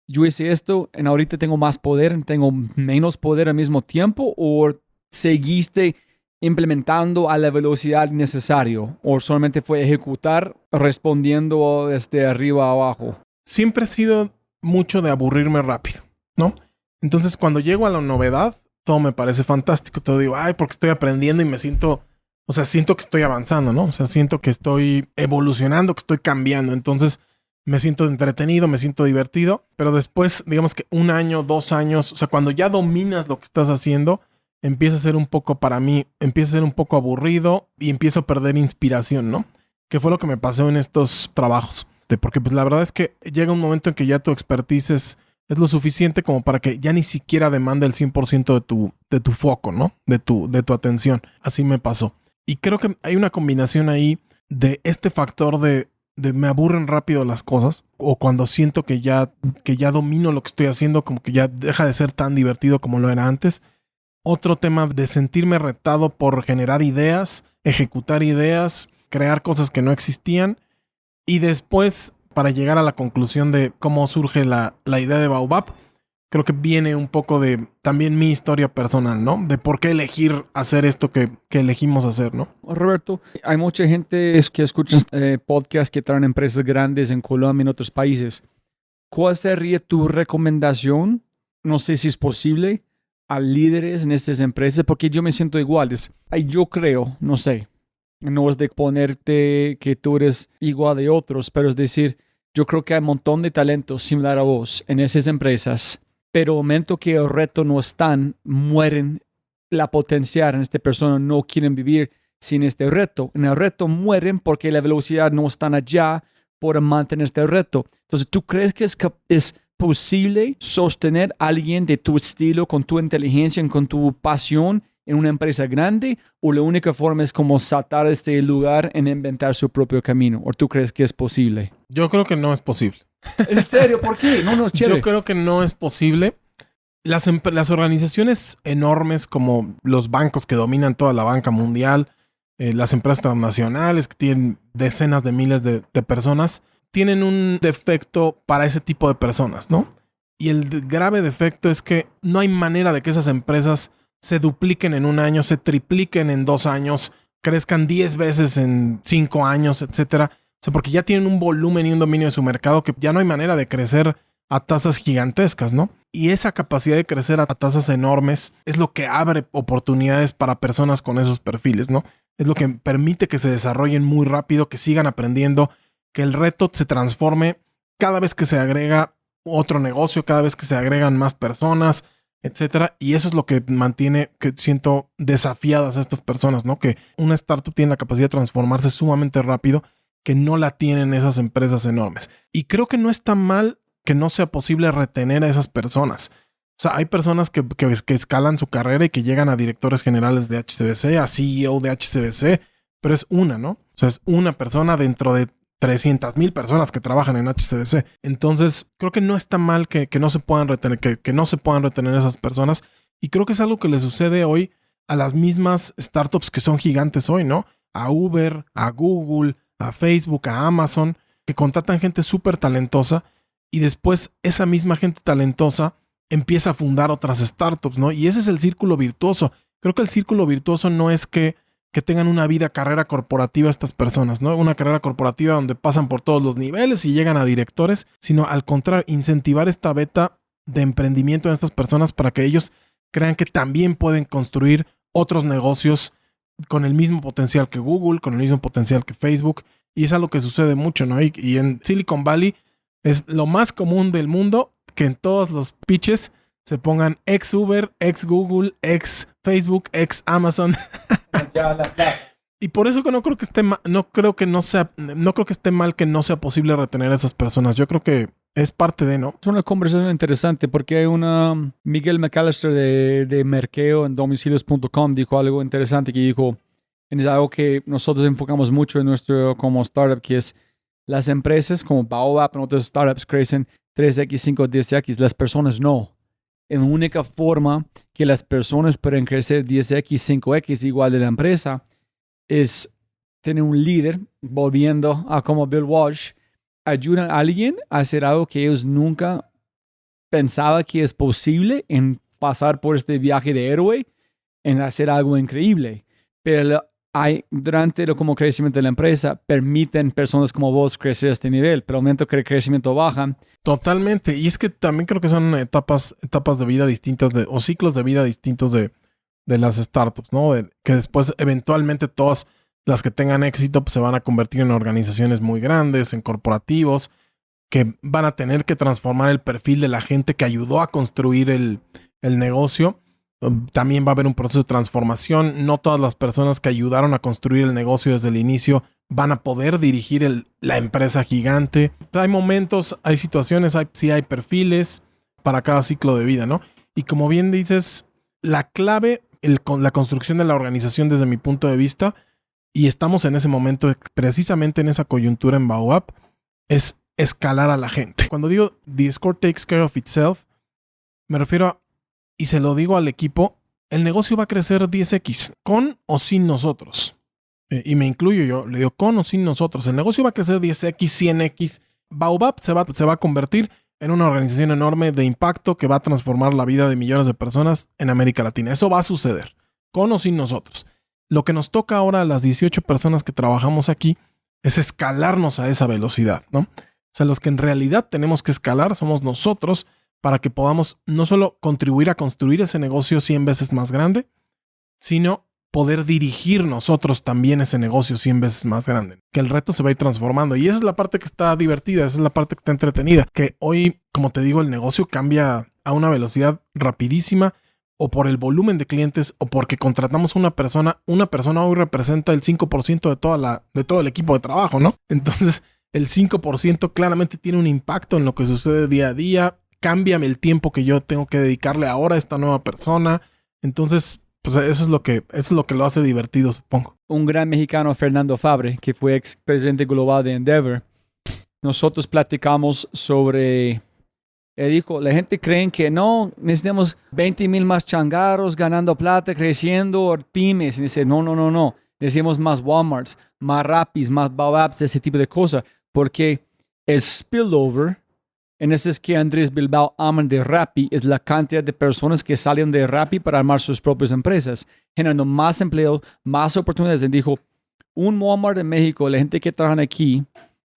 yo hice esto y ahorita tengo más poder, tengo menos poder al mismo tiempo, ¿o seguiste implementando a la velocidad necesaria o solamente fue ejecutar respondiendo desde arriba a abajo? Siempre he sido mucho de aburrirme rápido, ¿no? Entonces cuando llego a la novedad, todo me parece fantástico. Todo digo, ay, porque estoy aprendiendo y me siento, o sea, siento que estoy avanzando, ¿no? O sea, siento que estoy evolucionando, que estoy cambiando. Entonces me siento entretenido, me siento divertido, pero después, digamos que 1 año, 2 años, o sea, cuando ya dominas lo que estás haciendo, empieza a ser un poco, para mí, empieza a ser un poco aburrido y empiezo a perder inspiración, ¿no? Que fue lo que me pasó en estos trabajos. Porque pues la verdad es que llega un momento en que ya tu expertise es lo suficiente como para que ya ni siquiera demanda el 100% de tu foco, ¿no? De tu atención. Así me pasó. Y creo que hay una combinación ahí de este factor de me aburren rápido las cosas, o cuando siento que ya domino lo que estoy haciendo, como que ya deja de ser tan divertido como lo era antes. Otro tema de sentirme retado por generar ideas, ejecutar ideas, crear cosas que no existían. Y después, para llegar a la conclusión de cómo surge la idea de Baobab, creo que viene un poco de también mi historia personal, ¿no? De por qué elegir hacer esto que elegimos hacer, ¿no? Roberto, hay mucha gente que escucha podcasts que traen empresas grandes en Colombia y en otros países. ¿Cuál sería tu recomendación? No sé si es posible, a líderes en estas empresas, porque yo me siento igual. Yo creo, no sé, no es de ponerte que tú eres igual de otros, pero es decir, yo creo que hay un montón de talento similar a vos en esas empresas, pero el momento que el reto no están, mueren la potencial en esta persona, no quieren vivir sin este reto. En el reto mueren porque la velocidad no está allá por mantener este reto. Entonces, ¿tú crees que es posible sostener a alguien de tu estilo, con tu inteligencia, con tu pasión en una empresa grande, o la única forma es como saltar este lugar en inventar su propio camino? ¿O tú crees que es posible? Yo creo que no es posible. ¿En serio? ¿Por qué? No es chévere. Yo creo que no es posible. Las organizaciones enormes como los bancos que dominan toda la banca mundial, las empresas transnacionales que tienen decenas de miles de personas, tienen un defecto para ese tipo de personas, ¿no? Y el grave defecto es que no hay manera de que esas empresas se dupliquen en 1 año, se tripliquen en 2 años, crezcan 10 veces en 5 años, etcétera. O sea, porque ya tienen un volumen y un dominio de su mercado que ya no hay manera de crecer a tasas gigantescas, ¿no? Y esa capacidad de crecer a tasas enormes es lo que abre oportunidades para personas con esos perfiles, ¿no? Es lo que permite que se desarrollen muy rápido, que sigan aprendiendo, que el reto se transforme cada vez que se agrega otro negocio, cada vez que se agregan más personas, etcétera. Y eso es lo que mantiene, que siento desafiadas a estas personas, ¿no? Que una startup tiene la capacidad de transformarse sumamente rápido, que no la tienen esas empresas enormes. Y creo que no está mal que no sea posible retener a esas personas. O sea, hay personas que escalan su carrera y que llegan a directores generales de HSBC, a CEO de HSBC, pero es una, ¿no? O sea, es una persona dentro de 300,000 personas que trabajan en HSBC. Entonces, creo que no está mal que no se puedan retener, que no se puedan retener esas personas. Y creo que es algo que le sucede hoy a las mismas startups que son gigantes hoy, ¿no? A Uber, a Google, a Facebook, a Amazon, que contratan gente súper talentosa y después esa misma gente talentosa empieza a fundar otras startups, ¿no? Y ese es el círculo virtuoso. Creo que el círculo virtuoso no es que tengan una carrera corporativa estas personas, ¿no? Una carrera corporativa donde pasan por todos los niveles y llegan a directores, sino al contrario, incentivar esta beta de emprendimiento en estas personas para que ellos crean que también pueden construir otros negocios con el mismo potencial que Google, con el mismo potencial que Facebook. Y es algo que sucede mucho, ¿no? Y en Silicon Valley es lo más común del mundo que en todos los pitches se pongan ex Uber, ex Google, ex Facebook, ex Amazon. Y por eso que no creo que esté no creo que esté mal que no sea posible retener a esas personas. Yo creo que es parte de, ¿no? Es una conversación interesante porque hay una... Miguel McAllister de Merkeo en domicilios.com dijo algo interesante que dijo, es algo que nosotros enfocamos mucho en nuestro como startup, que es las empresas como Baobab y otras startups crecen 3x, 5, 10x, las personas no. La única forma que las personas pueden crecer 10x, 5x igual de la empresa es tener un líder, volviendo a como Bill Walsh, ayudan a alguien a hacer algo que ellos nunca pensaban que es posible, en pasar por este viaje de héroe, en hacer algo increíble. Pero durante el como crecimiento de la empresa, permiten personas como vos crecer a este nivel, pero al momento que el crecimiento baja. Totalmente. Y es que también creo que son etapas de vida distintas o ciclos de vida distintos de las startups, ¿no? Que después eventualmente todas las que tengan éxito pues, se van a convertir en organizaciones muy grandes, en corporativos, que van a tener que transformar el perfil de la gente que ayudó a construir el negocio. También va a haber un proceso de transformación. No todas las personas que ayudaron a construir el negocio desde el inicio van a poder dirigir la empresa gigante. Hay momentos, hay situaciones, sí hay perfiles para cada ciclo de vida, ¿no? Y como bien dices, la clave, la construcción de la organización desde mi punto de vista, y estamos en ese momento, precisamente en esa coyuntura en Baobab, es escalar a la gente. Cuando digo the score takes care of itself, me refiero a, y se lo digo al equipo, el negocio va a crecer 10x, con o sin nosotros. Y me incluyo yo, le digo con o sin nosotros. El negocio va a crecer 10x, 100x. Baobab se va a convertir en una organización enorme de impacto que va a transformar la vida de millones de personas en América Latina. Eso va a suceder, con o sin nosotros. Lo que nos toca ahora a las 18 personas que trabajamos aquí es escalarnos a esa velocidad, ¿no? O sea, los que en realidad tenemos que escalar somos nosotros, para que podamos no solo contribuir a construir ese negocio 100 veces más grande, sino poder dirigir nosotros también ese negocio 100 veces más grande. Que el reto se va a ir transformando. Y esa es la parte que está divertida, esa es la parte que está entretenida. Que hoy, como te digo, el negocio cambia a una velocidad rapidísima, o por el volumen de clientes, o porque contratamos a una persona. Una persona hoy representa el 5% de todo el equipo de trabajo, ¿no? Entonces, el 5% claramente tiene un impacto en lo que sucede día a día. Cámbiame el tiempo que yo tengo que dedicarle ahora a esta nueva persona. Entonces, pues eso es lo que lo hace divertido, supongo. Un gran mexicano, Fernando Fabre, que fue ex presidente global de Endeavor, nosotros platicamos sobre... Él dijo, la gente cree que no, necesitamos 20,000 más changarros ganando plata, creciendo, pymes. Y dice, no. Necesitamos más Walmarts, más Rappis, más Baobabs, ese tipo de cosas. Porque el spillover... En eso es que Andrés Bilbao aman de Rappi, es la cantidad de personas que salen de Rappi para armar sus propias empresas, generando más empleo, más oportunidades. Él dijo, un Walmart en México, la gente que trabaja aquí,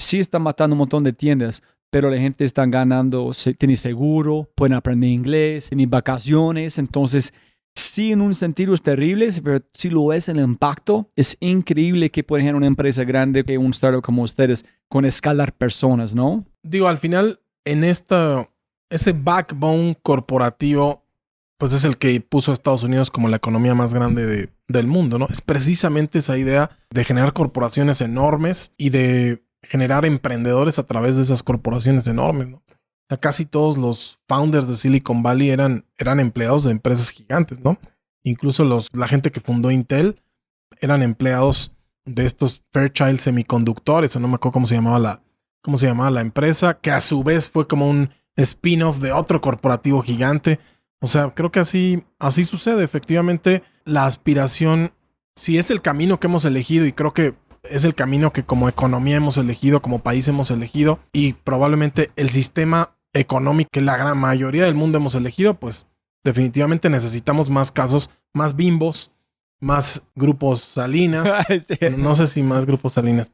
sí está matando un montón de tiendas, pero la gente está ganando, tiene seguro, pueden aprender inglés, tienen vacaciones. Entonces, sí, en un sentido es terrible, pero si lo es el impacto, es increíble que pueden generar una empresa grande, que un startup como ustedes, con escalar personas, ¿no? Digo, al final... ese backbone corporativo, pues es el que puso a Estados Unidos como la economía más grande del mundo, ¿no? Es precisamente esa idea de generar corporaciones enormes y de generar emprendedores a través de esas corporaciones enormes, ¿no? O sea, casi todos los founders de Silicon Valley eran empleados de empresas gigantes, ¿no? Incluso la gente que fundó Intel eran empleados de estos Fairchild Semiconductores, o no me acuerdo cómo se llamaba la empresa, que a su vez fue como un spin-off de otro corporativo gigante. O sea, creo que así sucede. Efectivamente, la aspiración, si es el camino que hemos elegido, y creo que es el camino que como economía hemos elegido, como país hemos elegido, y probablemente el sistema económico que la gran mayoría del mundo hemos elegido, pues definitivamente necesitamos más casos, más Bimbos, más grupos Salinas. No sé si más grupos Salinas,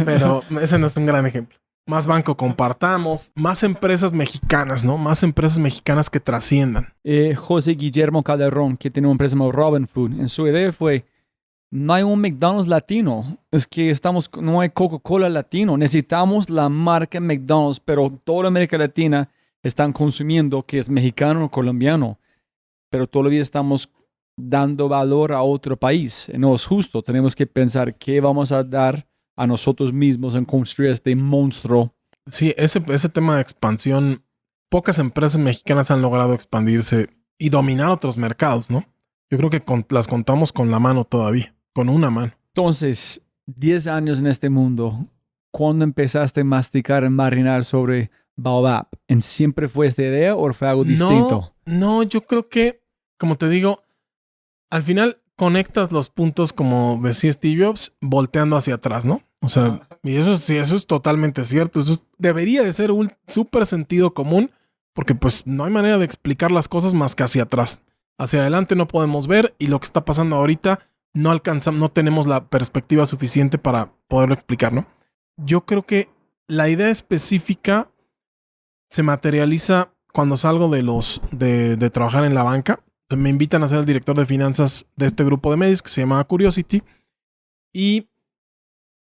pero ese no es un gran ejemplo. más banco compartamos, más empresas mexicanas, ¿no? Más empresas mexicanas que trasciendan. José Guillermo Calderón, que tiene una empresa llamada Robin Food, en su idea fue, no hay un McDonald's latino, es que no hay Coca-Cola latino, necesitamos la marca McDonald's, pero toda América Latina están consumiendo que es mexicano o colombiano, pero todavía estamos dando valor a otro país. No es justo, tenemos que pensar qué vamos a dar a nosotros mismos en construir este monstruo. Sí, ese tema de expansión, pocas empresas mexicanas han logrado expandirse y dominar otros mercados, ¿no? Yo creo que las contamos con la mano todavía, con una mano. Entonces, 10 años en este mundo, ¿cuándo empezaste a masticar y marinar sobre Baobab? ¿En siempre fue esta idea o fue algo distinto? No, yo creo que, como te digo, al final conectas los puntos, como decía Steve Jobs, volteando hacia atrás, ¿no? O sea, y eso es totalmente cierto. Eso debería de ser un súper sentido común, porque pues no hay manera de explicar las cosas más que hacia atrás. Hacia adelante no podemos ver, y lo que está pasando ahorita no tenemos la perspectiva suficiente para poderlo explicar, ¿no? Yo creo que la idea específica se materializa cuando salgo de trabajar en la banca. Me invitan a ser el director de finanzas de este grupo de medios que se llama Curiosity, y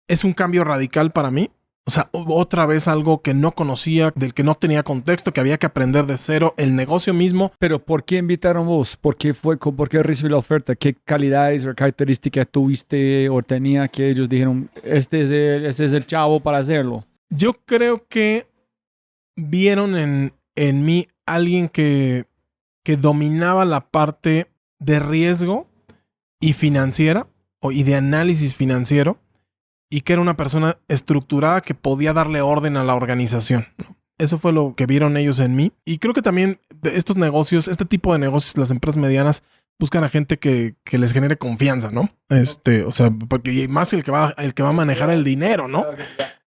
es un cambio radical para mí. O sea, otra vez algo que no conocía, del que no tenía contexto, que había que aprender de cero, el negocio mismo. Pero ¿por qué invitaron vos? ¿Por qué recibí la oferta? ¿Qué calidades o características tuviste o tenía que ellos dijeron, este es el chavo para hacerlo? Yo creo que vieron en mí alguien que dominaba la parte de riesgo y financiera y de análisis financiero, y que era una persona estructurada que podía darle orden a la organización, ¿no? Eso fue lo que vieron ellos en mí. Y creo que también estos negocios, este tipo de negocios, las empresas medianas buscan a gente que les genere confianza, ¿no? O sea, porque más el que va a manejar el dinero, ¿no?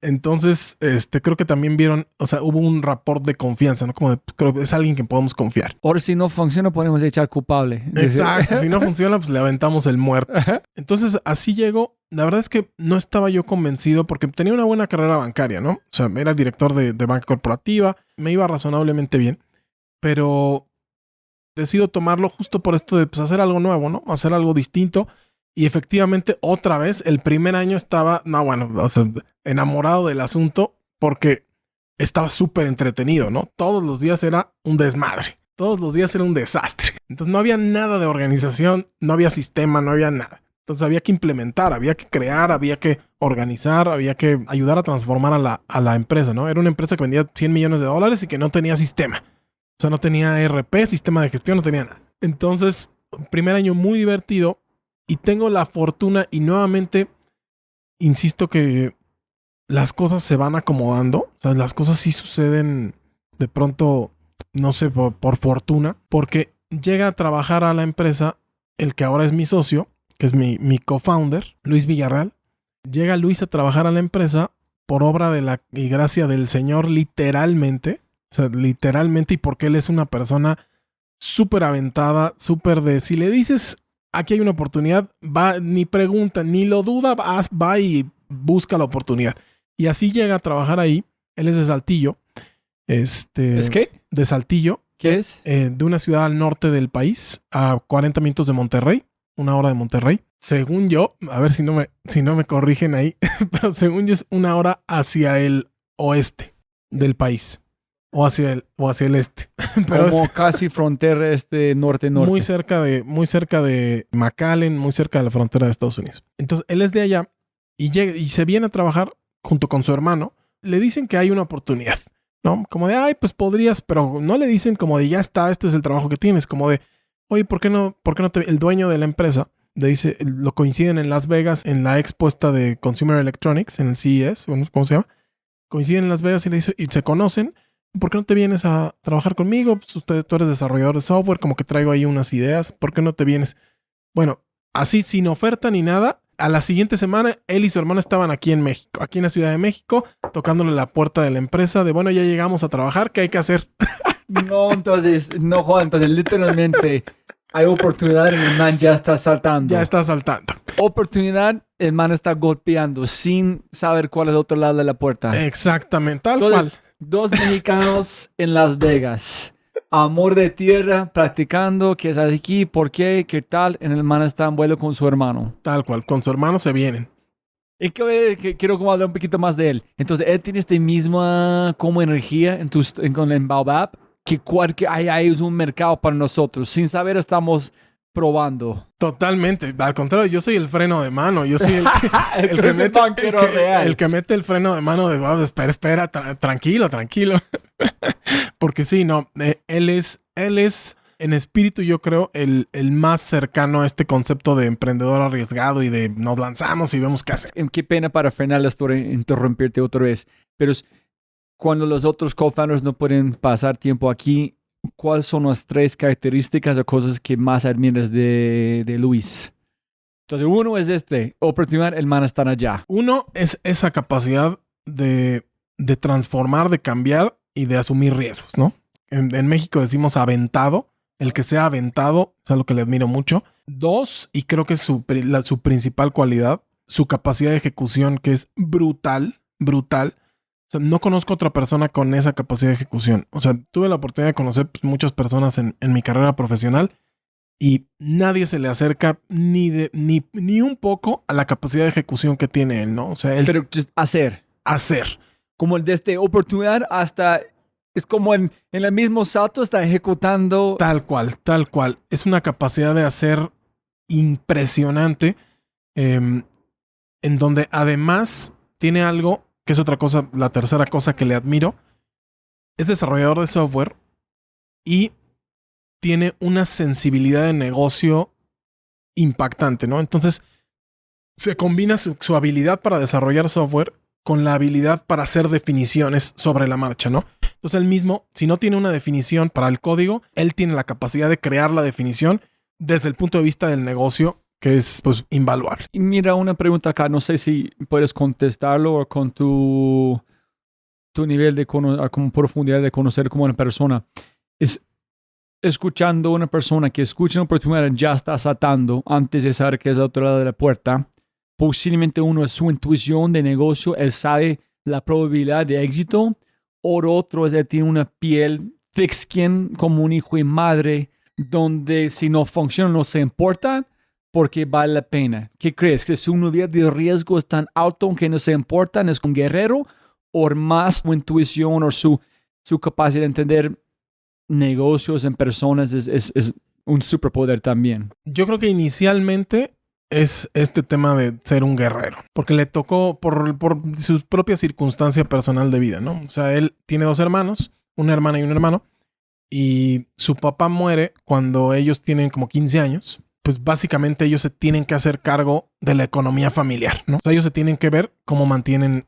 Entonces, creo que también vieron, o sea, hubo un rapport de confianza, ¿no? Como creo que es alguien que podemos confiar. Ahora, si no funciona, podemos echar culpable. Exacto. Si no funciona, pues le aventamos el muerto. Entonces, así llegó. La verdad es que no estaba yo convencido porque tenía una buena carrera bancaria, ¿no? O sea, era director de banca corporativa, me iba razonablemente bien, pero decido tomarlo justo por esto de pues, hacer algo nuevo, ¿no? Hacer algo distinto. Y efectivamente, otra vez, el primer año estaba, o sea, enamorado del asunto porque estaba súper entretenido, ¿no? Todos los días era un desmadre. Todos los días era un desastre. Entonces no había nada de organización, no había sistema, no había nada. Entonces había que implementar, había que crear, había que organizar, había que ayudar a transformar a la empresa, ¿no? Era una empresa que vendía $100 millones y que no tenía sistema. O sea, no tenía ERP, sistema de gestión, no tenía nada. Entonces, primer año muy divertido. Y tengo la fortuna, y nuevamente insisto que las cosas se van acomodando. O sea, las cosas sí suceden de pronto, no sé, por fortuna. Porque llega a trabajar a la empresa el que ahora es mi socio, que es mi co-founder, Luis Villarreal. Llega Luis a trabajar a la empresa por obra y gracia del Señor, literalmente. O sea, literalmente, y porque él es una persona súper aventada, súper de... Si le dices... Aquí hay una oportunidad, va, ni pregunta, ni lo duda, va y busca la oportunidad. Y así llega a trabajar ahí. Él es de Saltillo. ¿Es qué? De Saltillo. ¿Qué es? De una ciudad al norte del país, a 40 minutos de Monterrey, 1 hora de Monterrey. Según yo, a ver si no me corrigen ahí, pero según yo es 1 hora hacia el oeste del país. O hacia el este. Pero como casi frontera norte-norte. Muy cerca de McAllen, muy cerca de la frontera de Estados Unidos. Entonces, él es de allá y llega y se viene a trabajar junto con su hermano. Le dicen que hay una oportunidad, ¿no? Como de, ay, pues podrías, pero no le dicen como de, ya está, este es el trabajo que tienes. Como de, oye, ¿por qué no el dueño de la empresa le dice, lo coinciden en Las Vegas, en la expuesta de Consumer Electronics, en el CES, ¿cómo se llama? Coinciden en Las Vegas y le dice, y se conocen. ¿Por qué no te vienes a trabajar conmigo? Pues tú eres desarrollador de software, como que traigo ahí unas ideas. ¿Por qué no te vienes? Bueno, así sin oferta ni nada. A la siguiente semana, él y su hermano estaban aquí en México, aquí en la Ciudad de México, tocándole la puerta de la empresa de, bueno, ya llegamos a trabajar, ¿qué hay que hacer? Juan, entonces literalmente hay oportunidad y el man ya está saltando. Ya está saltando. Oportunidad el man está golpeando sin saber cuál es el otro lado de la puerta. Exactamente, tal Entonces, cual. 2 mexicanos en Las Vegas. Amor de tierra, practicando, qué es aquí, por qué, qué tal. En el man está en vuelo con su hermano. Tal cual. Con su hermano se vienen. Y que quiero como hablar un poquito más de él. Entonces, él tiene esta misma como energía en Baobab, que hay es un mercado para nosotros. Sin saber, estamos probando. Totalmente. Al contrario, yo soy el freno de mano. Yo soy El que mete- banquero real. el que mete el freno de mano de "Wow, espera, tranquilo. Porque sí, no. Él es en espíritu, yo creo, el más cercano a este concepto de emprendedor arriesgado y de nos lanzamos y vemos qué hacer. Qué pena para frenar la historia, interrumpirte otra vez. Pero cuando los otros co-founders no pueden pasar tiempo aquí, ¿cuáles son las 3 características o cosas que más admiras de Luis? Entonces, uno es oportunidad, el man está allá. Uno es esa capacidad de transformar, de cambiar y de asumir riesgos, ¿no? En México decimos aventado. El que sea aventado es algo que le admiro mucho. 2, y creo que es su principal cualidad, su capacidad de ejecución, que es brutal. O sea, no conozco otra persona con esa capacidad de ejecución. O sea, tuve la oportunidad de conocer muchas personas en mi carrera profesional y nadie se le acerca ni un poco a la capacidad de ejecución que tiene él, ¿no? O sea, él... Pero just hacer. Como el de oportunidad hasta... Es como en el mismo salto está ejecutando. Tal cual. Es una capacidad de hacer impresionante, en donde además tiene algo que es otra cosa, la tercera cosa que le admiro. Es desarrollador de software y tiene una sensibilidad de negocio impactante, ¿no? Entonces, se combina su habilidad para desarrollar software con la habilidad para hacer definiciones sobre la marcha, ¿no? Entonces, él mismo, si no tiene una definición para el código, él tiene la capacidad de crear la definición desde el punto de vista del negocio, que es, pues, invaluable. Y mira, una pregunta acá, no sé si puedes contestarlo o con tu nivel de como profundidad de conocer como una persona. Es escuchando una persona que escucha una oportunidad ya está saltando antes de saber que es del otro lado de la puerta. Posiblemente uno es su intuición de negocio, él sabe la probabilidad de éxito, o otro es él tiene una piel thick skin como un hijo y madre, donde si no funciona no se importa porque vale la pena. ¿Qué crees? ¿Que su nivel de riesgo es tan alto que no se importa? ¿Es un guerrero? ¿O más su intuición o su capacidad de entender negocios en personas es un superpoder también? Yo creo que inicialmente es este tema de ser un guerrero, porque le tocó por su propia circunstancia personal de vida, ¿no? O sea, él tiene 2 hermanos, una hermana y un hermano, y su papá muere cuando ellos tienen como 15 años. Pues básicamente ellos se tienen que hacer cargo de la economía familiar, ¿no? O sea, ellos se tienen que ver cómo mantienen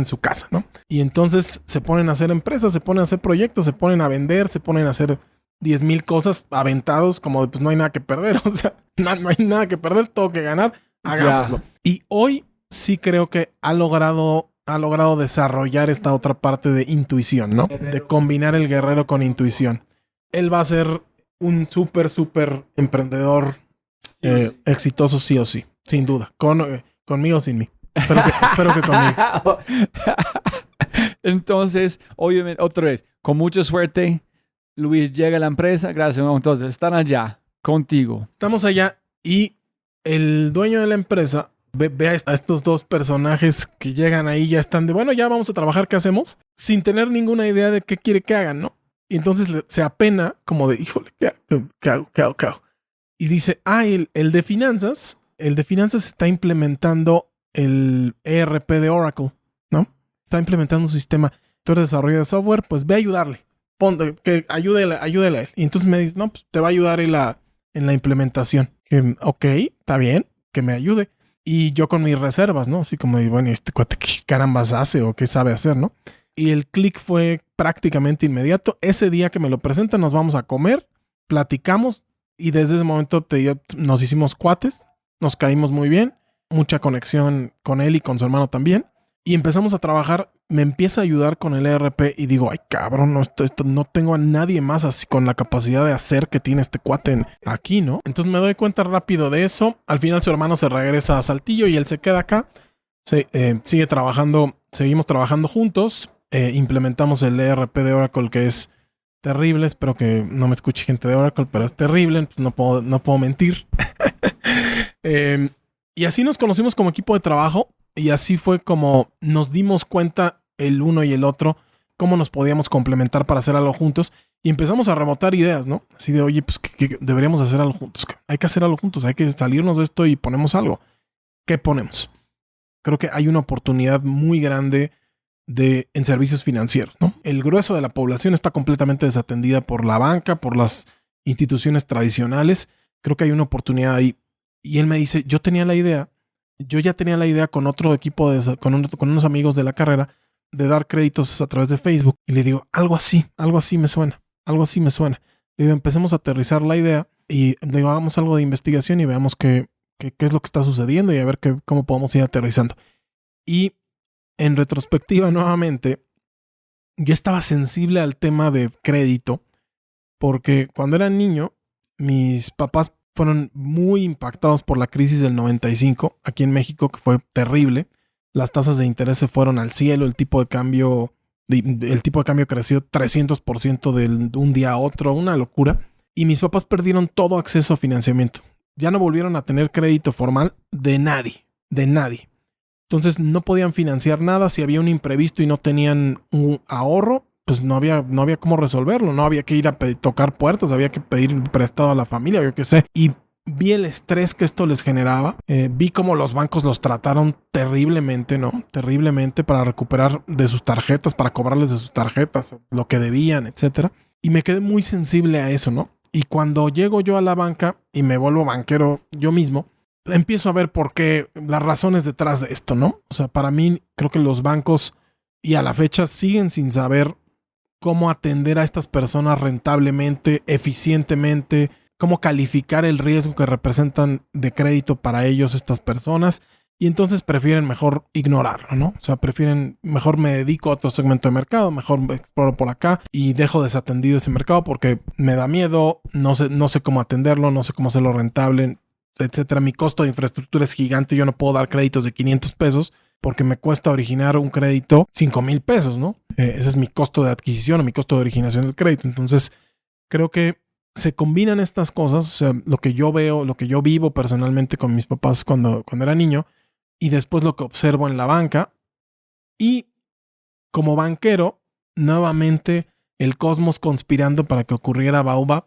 su casa, ¿no? Y entonces se ponen a hacer empresas, se ponen a hacer proyectos, se ponen a vender, se ponen a hacer 10,000 cosas aventados, como pues no hay nada que perder, o sea, no hay nada que perder, todo que ganar, hagámoslo. Y hoy sí creo que ha logrado desarrollar esta otra parte de intuición, ¿no? De combinar el guerrero con intuición. Él va a ser un súper emprendedor exitoso sí o sí, sin duda. Conmigo o sin mí. Espero que conmigo. Entonces, obviamente, otra vez, con mucha suerte, Luis llega a la empresa. Gracias. Entonces, están allá contigo. Estamos allá y el dueño de la empresa ve a estos 2 personajes que llegan ahí, ya están de, bueno, ya vamos a trabajar, ¿qué hacemos? Sin tener ninguna idea de qué quiere que hagan, ¿no? Y entonces se apena como de, híjole, ¿qué hago? Y dice, el de finanzas está implementando el ERP de Oracle, ¿no? Está implementando un sistema. Tú eres desarrollador de software, pues ve a ayudarle. Que ayúdele a él. Y entonces me dice, no, pues te va a ayudar en la implementación. Que, ok, está bien, que me ayude. Y yo con mis reservas, ¿no? Así como, bueno, este cuate, ¿qué carambas hace o qué sabe hacer, no? Y el clic fue prácticamente inmediato. Ese día que me lo presentan, nos vamos a comer, platicamos y desde ese momento nos hicimos cuates, nos caímos muy bien, mucha conexión con él y con su hermano también. Y empezamos a trabajar, me empieza a ayudar con el ERP y digo, ay cabrón, esto no tengo a nadie más así con la capacidad de hacer que tiene este cuate aquí, ¿no? Entonces me doy cuenta rápido de eso. Al final su hermano se regresa a Saltillo y él se queda acá. Sigue trabajando, seguimos trabajando juntos. Implementamos el ERP de Oracle, que es terrible. Espero que no me escuche gente de Oracle, pero es terrible. Pues no puedo mentir. Y así nos conocimos como equipo de trabajo. Y así fue como nos dimos cuenta el uno y el otro cómo nos podíamos complementar para hacer algo juntos. Y empezamos a rebotar ideas, ¿no? Así de, oye, pues que deberíamos hacer algo juntos. Hay que hacer algo juntos. Hay que salirnos de esto y ponemos algo. ¿Qué ponemos? Creo que hay una oportunidad muy grande en servicios financieros, ¿no? El grueso de la población está completamente desatendida por la banca, por las instituciones tradicionales. Creo que hay una oportunidad ahí. Y él me dice, yo ya tenía la idea con otro equipo, con unos amigos de la carrera, de dar créditos a través de Facebook. Y le digo, algo así me suena. Le digo, empecemos a aterrizar la idea y le digo, hagamos algo de investigación y veamos qué es lo que está sucediendo y a ver cómo podemos ir aterrizando. Y en retrospectiva, nuevamente, yo estaba sensible al tema de crédito porque cuando era niño, mis papás fueron muy impactados por la crisis del 95 aquí en México, que fue terrible. Las tasas de interés se fueron al cielo, el tipo de cambio creció 300% de un día a otro, una locura. Y mis papás perdieron todo acceso a financiamiento. Ya no volvieron a tener crédito formal de nadie. Entonces no podían financiar nada. Si había un imprevisto y no tenían un ahorro, pues no había cómo resolverlo. No había que ir a tocar puertas, había que pedir prestado a la familia, yo qué sé. Y vi el estrés que esto les generaba. Vi cómo los bancos los trataron terriblemente, ¿no? Terriblemente para recuperar de sus tarjetas, para cobrarles de sus tarjetas, lo que debían, etcétera. Y me quedé muy sensible a eso, ¿no? Y cuando llego yo a la banca y me vuelvo banquero yo mismo, empiezo a ver por qué, las razones detrás de esto, ¿no? O sea, para mí creo que los bancos y a la fecha siguen sin saber cómo atender a estas personas rentablemente, eficientemente, cómo calificar el riesgo que representan de crédito para ellos estas personas. Y entonces prefieren mejor ignorarlo, ¿no? O sea, mejor me dedico a otro segmento de mercado, mejor me exploro por acá y dejo desatendido ese mercado porque me da miedo, no sé cómo atenderlo, no sé cómo hacerlo rentable, etcétera. Mi costo de infraestructura es gigante, yo no puedo dar créditos de 500 pesos porque me cuesta originar un crédito 5,000 pesos, ¿no? Ese es mi costo de adquisición o mi costo de originación del crédito. Entonces, creo que se combinan estas cosas, o sea, lo que yo veo, lo que yo vivo personalmente con mis papás cuando era niño, y después lo que observo en la banca. Y como banquero, nuevamente el cosmos conspirando para que ocurriera Baobab.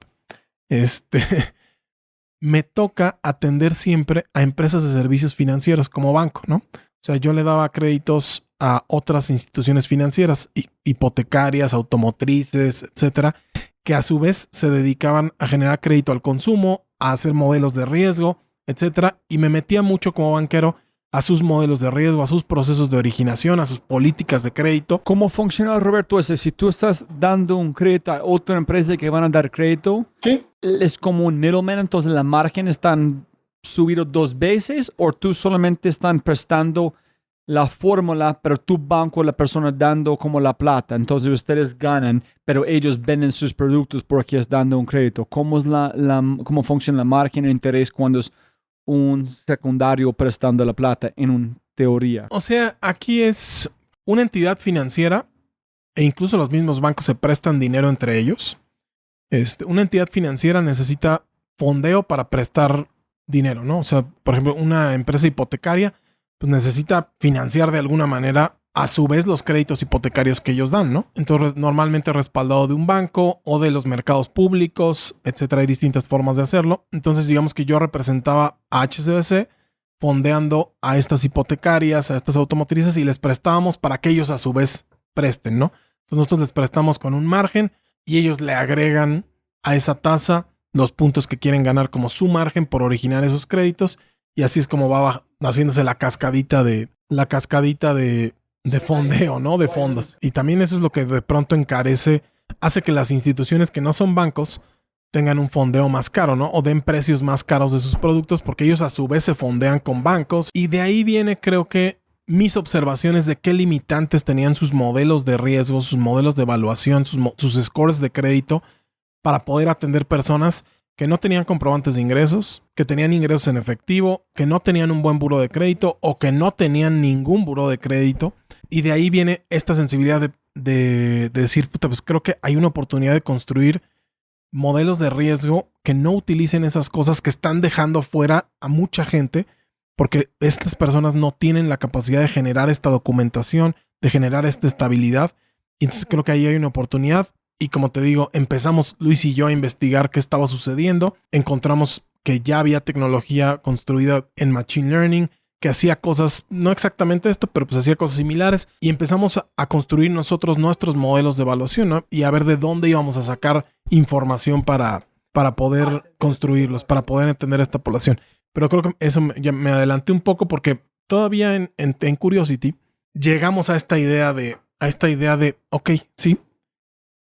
Me toca atender siempre a empresas de servicios financieros como banco, ¿no? O sea, yo le daba créditos a otras instituciones financieras, hipotecarias, automotrices, etcétera, que a su vez se dedicaban a generar crédito al consumo, a hacer modelos de riesgo, etcétera. Y me metía mucho como banquero a sus modelos de riesgo, a sus procesos de originación, a sus políticas de crédito. ¿Cómo funciona, Roberto? Si tú estás dando un crédito a otra empresa que van a dar crédito, ¿Sí? ¿es como un middleman? Entonces la margen están subidos 2 veces o tú solamente están prestando la fórmula, pero tu banco, la persona dando como la plata. Entonces ustedes ganan, pero ellos venden sus productos porque es dando un crédito. ¿Cómo es cómo funciona la margen de interés cuando es un secundario prestando la plata en una teoría? O sea, aquí es una entidad financiera e incluso los mismos bancos se prestan dinero entre ellos. Una entidad financiera necesita fondeo para prestar dinero, ¿no? O sea, por ejemplo, una empresa hipotecaria pues necesita financiar de alguna manera a su vez los créditos hipotecarios que ellos dan, ¿no? Entonces, normalmente respaldado de un banco o de los mercados públicos, etcétera. Hay distintas formas de hacerlo. Entonces, digamos que yo representaba a HSBC fondeando a estas hipotecarias, a estas automotrices y les prestábamos para que ellos a su vez presten, ¿no? Entonces, nosotros les prestamos con un margen y ellos le agregan a esa tasa los puntos que quieren ganar como su margen por originar esos créditos. Y así es como va haciéndose la cascadita de fondeo, ¿no? De fondos. Y también eso es lo que de pronto hace que las instituciones que no son bancos tengan un fondeo más caro, ¿no? O den precios más caros de sus productos porque ellos a su vez se fondean con bancos. Y de ahí viene, creo que, mis observaciones de qué limitantes tenían sus modelos de riesgo, sus modelos de evaluación, sus scores de crédito para poder atender personas que no tenían comprobantes de ingresos, que tenían ingresos en efectivo, que no tenían un buen buró de crédito o que no tenían ningún buró de crédito. Y de ahí viene esta sensibilidad de decir, puta, pues creo que hay una oportunidad de construir modelos de riesgo que no utilicen esas cosas que están dejando fuera a mucha gente, porque estas personas no tienen la capacidad de generar esta documentación, de generar esta estabilidad. Y entonces creo que ahí hay una oportunidad. Y como te digo, empezamos Luis y yo a investigar qué estaba sucediendo. Encontramos que ya había tecnología construida en Machine Learning que hacía cosas, no exactamente esto, pero pues hacía cosas similares. Y empezamos a construir nosotros nuestros modelos de evaluación, ¿no? Y a ver de dónde íbamos a sacar información para poder construirlos, para poder entender esta población. Pero creo que eso ya me adelanté un poco porque todavía en Curiosity llegamos a esta idea de, ok, sí,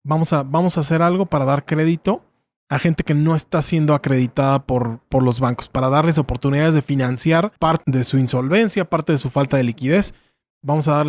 vamos a hacer algo para dar crédito a gente que no está siendo acreditada por los bancos, para darles oportunidades de financiar parte de su insolvencia, parte de su falta de liquidez. Vamos a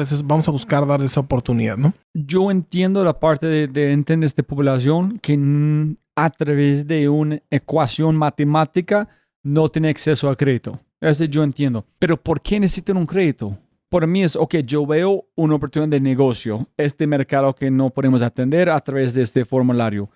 buscar darles esa oportunidad, ¿no? Yo entiendo la parte de entender esta población que a través de una ecuación matemática no tiene acceso a crédito. Eso yo entiendo. Pero ¿por qué necesitan un crédito? Por mí es, ok, yo veo una oportunidad de negocio, este mercado que no podemos atender a través de este formulario.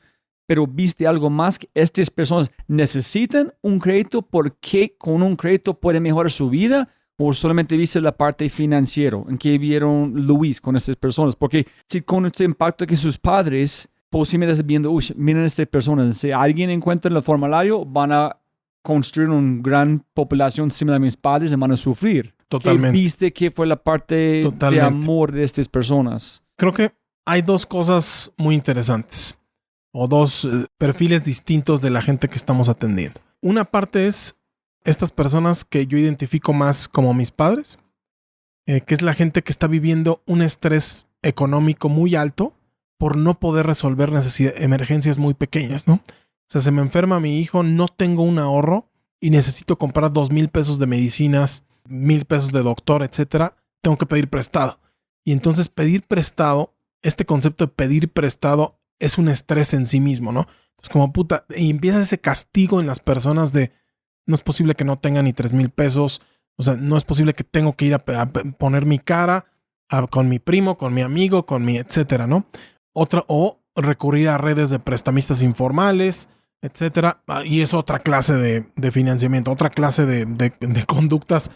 Pero ¿viste algo más? Que estas personas necesitan un crédito porque con un crédito pueden mejorar su vida, o solamente viste la parte financiera en que vieron Luis con estas personas. Porque si con este impacto que sus padres posiblemente están viendo, miren a estas personas, si alguien encuentra el formulario, van a construir una gran población similar a mis padres y van a sufrir. Totalmente. ¿Qué viste que fue la parte de amor de estas personas? Creo que hay dos cosas muy interesantes o dos perfiles distintos de la gente que estamos atendiendo. Una parte es estas personas que yo identifico más como mis padres, que es la gente que está viviendo un estrés económico muy alto por no poder resolver emergencias muy pequeñas, ¿no? O sea, se me enferma mi hijo, no tengo un ahorro y necesito comprar 2,000 pesos de medicinas, 1,000 pesos de doctor, etcétera. Tengo que pedir prestado. Y entonces pedir prestado, este concepto de pedir prestado es un estrés en sí mismo, ¿no? Entonces como puta, y empieza ese castigo en las personas de no es posible que no tenga ni 3,000 pesos. O sea, no es posible que tengo que ir a poner mi cara con mi primo, con mi amigo, con mi etcétera, ¿no? O recurrir a redes de prestamistas informales, etcétera. Y es otra clase de financiamiento, otra clase de conductas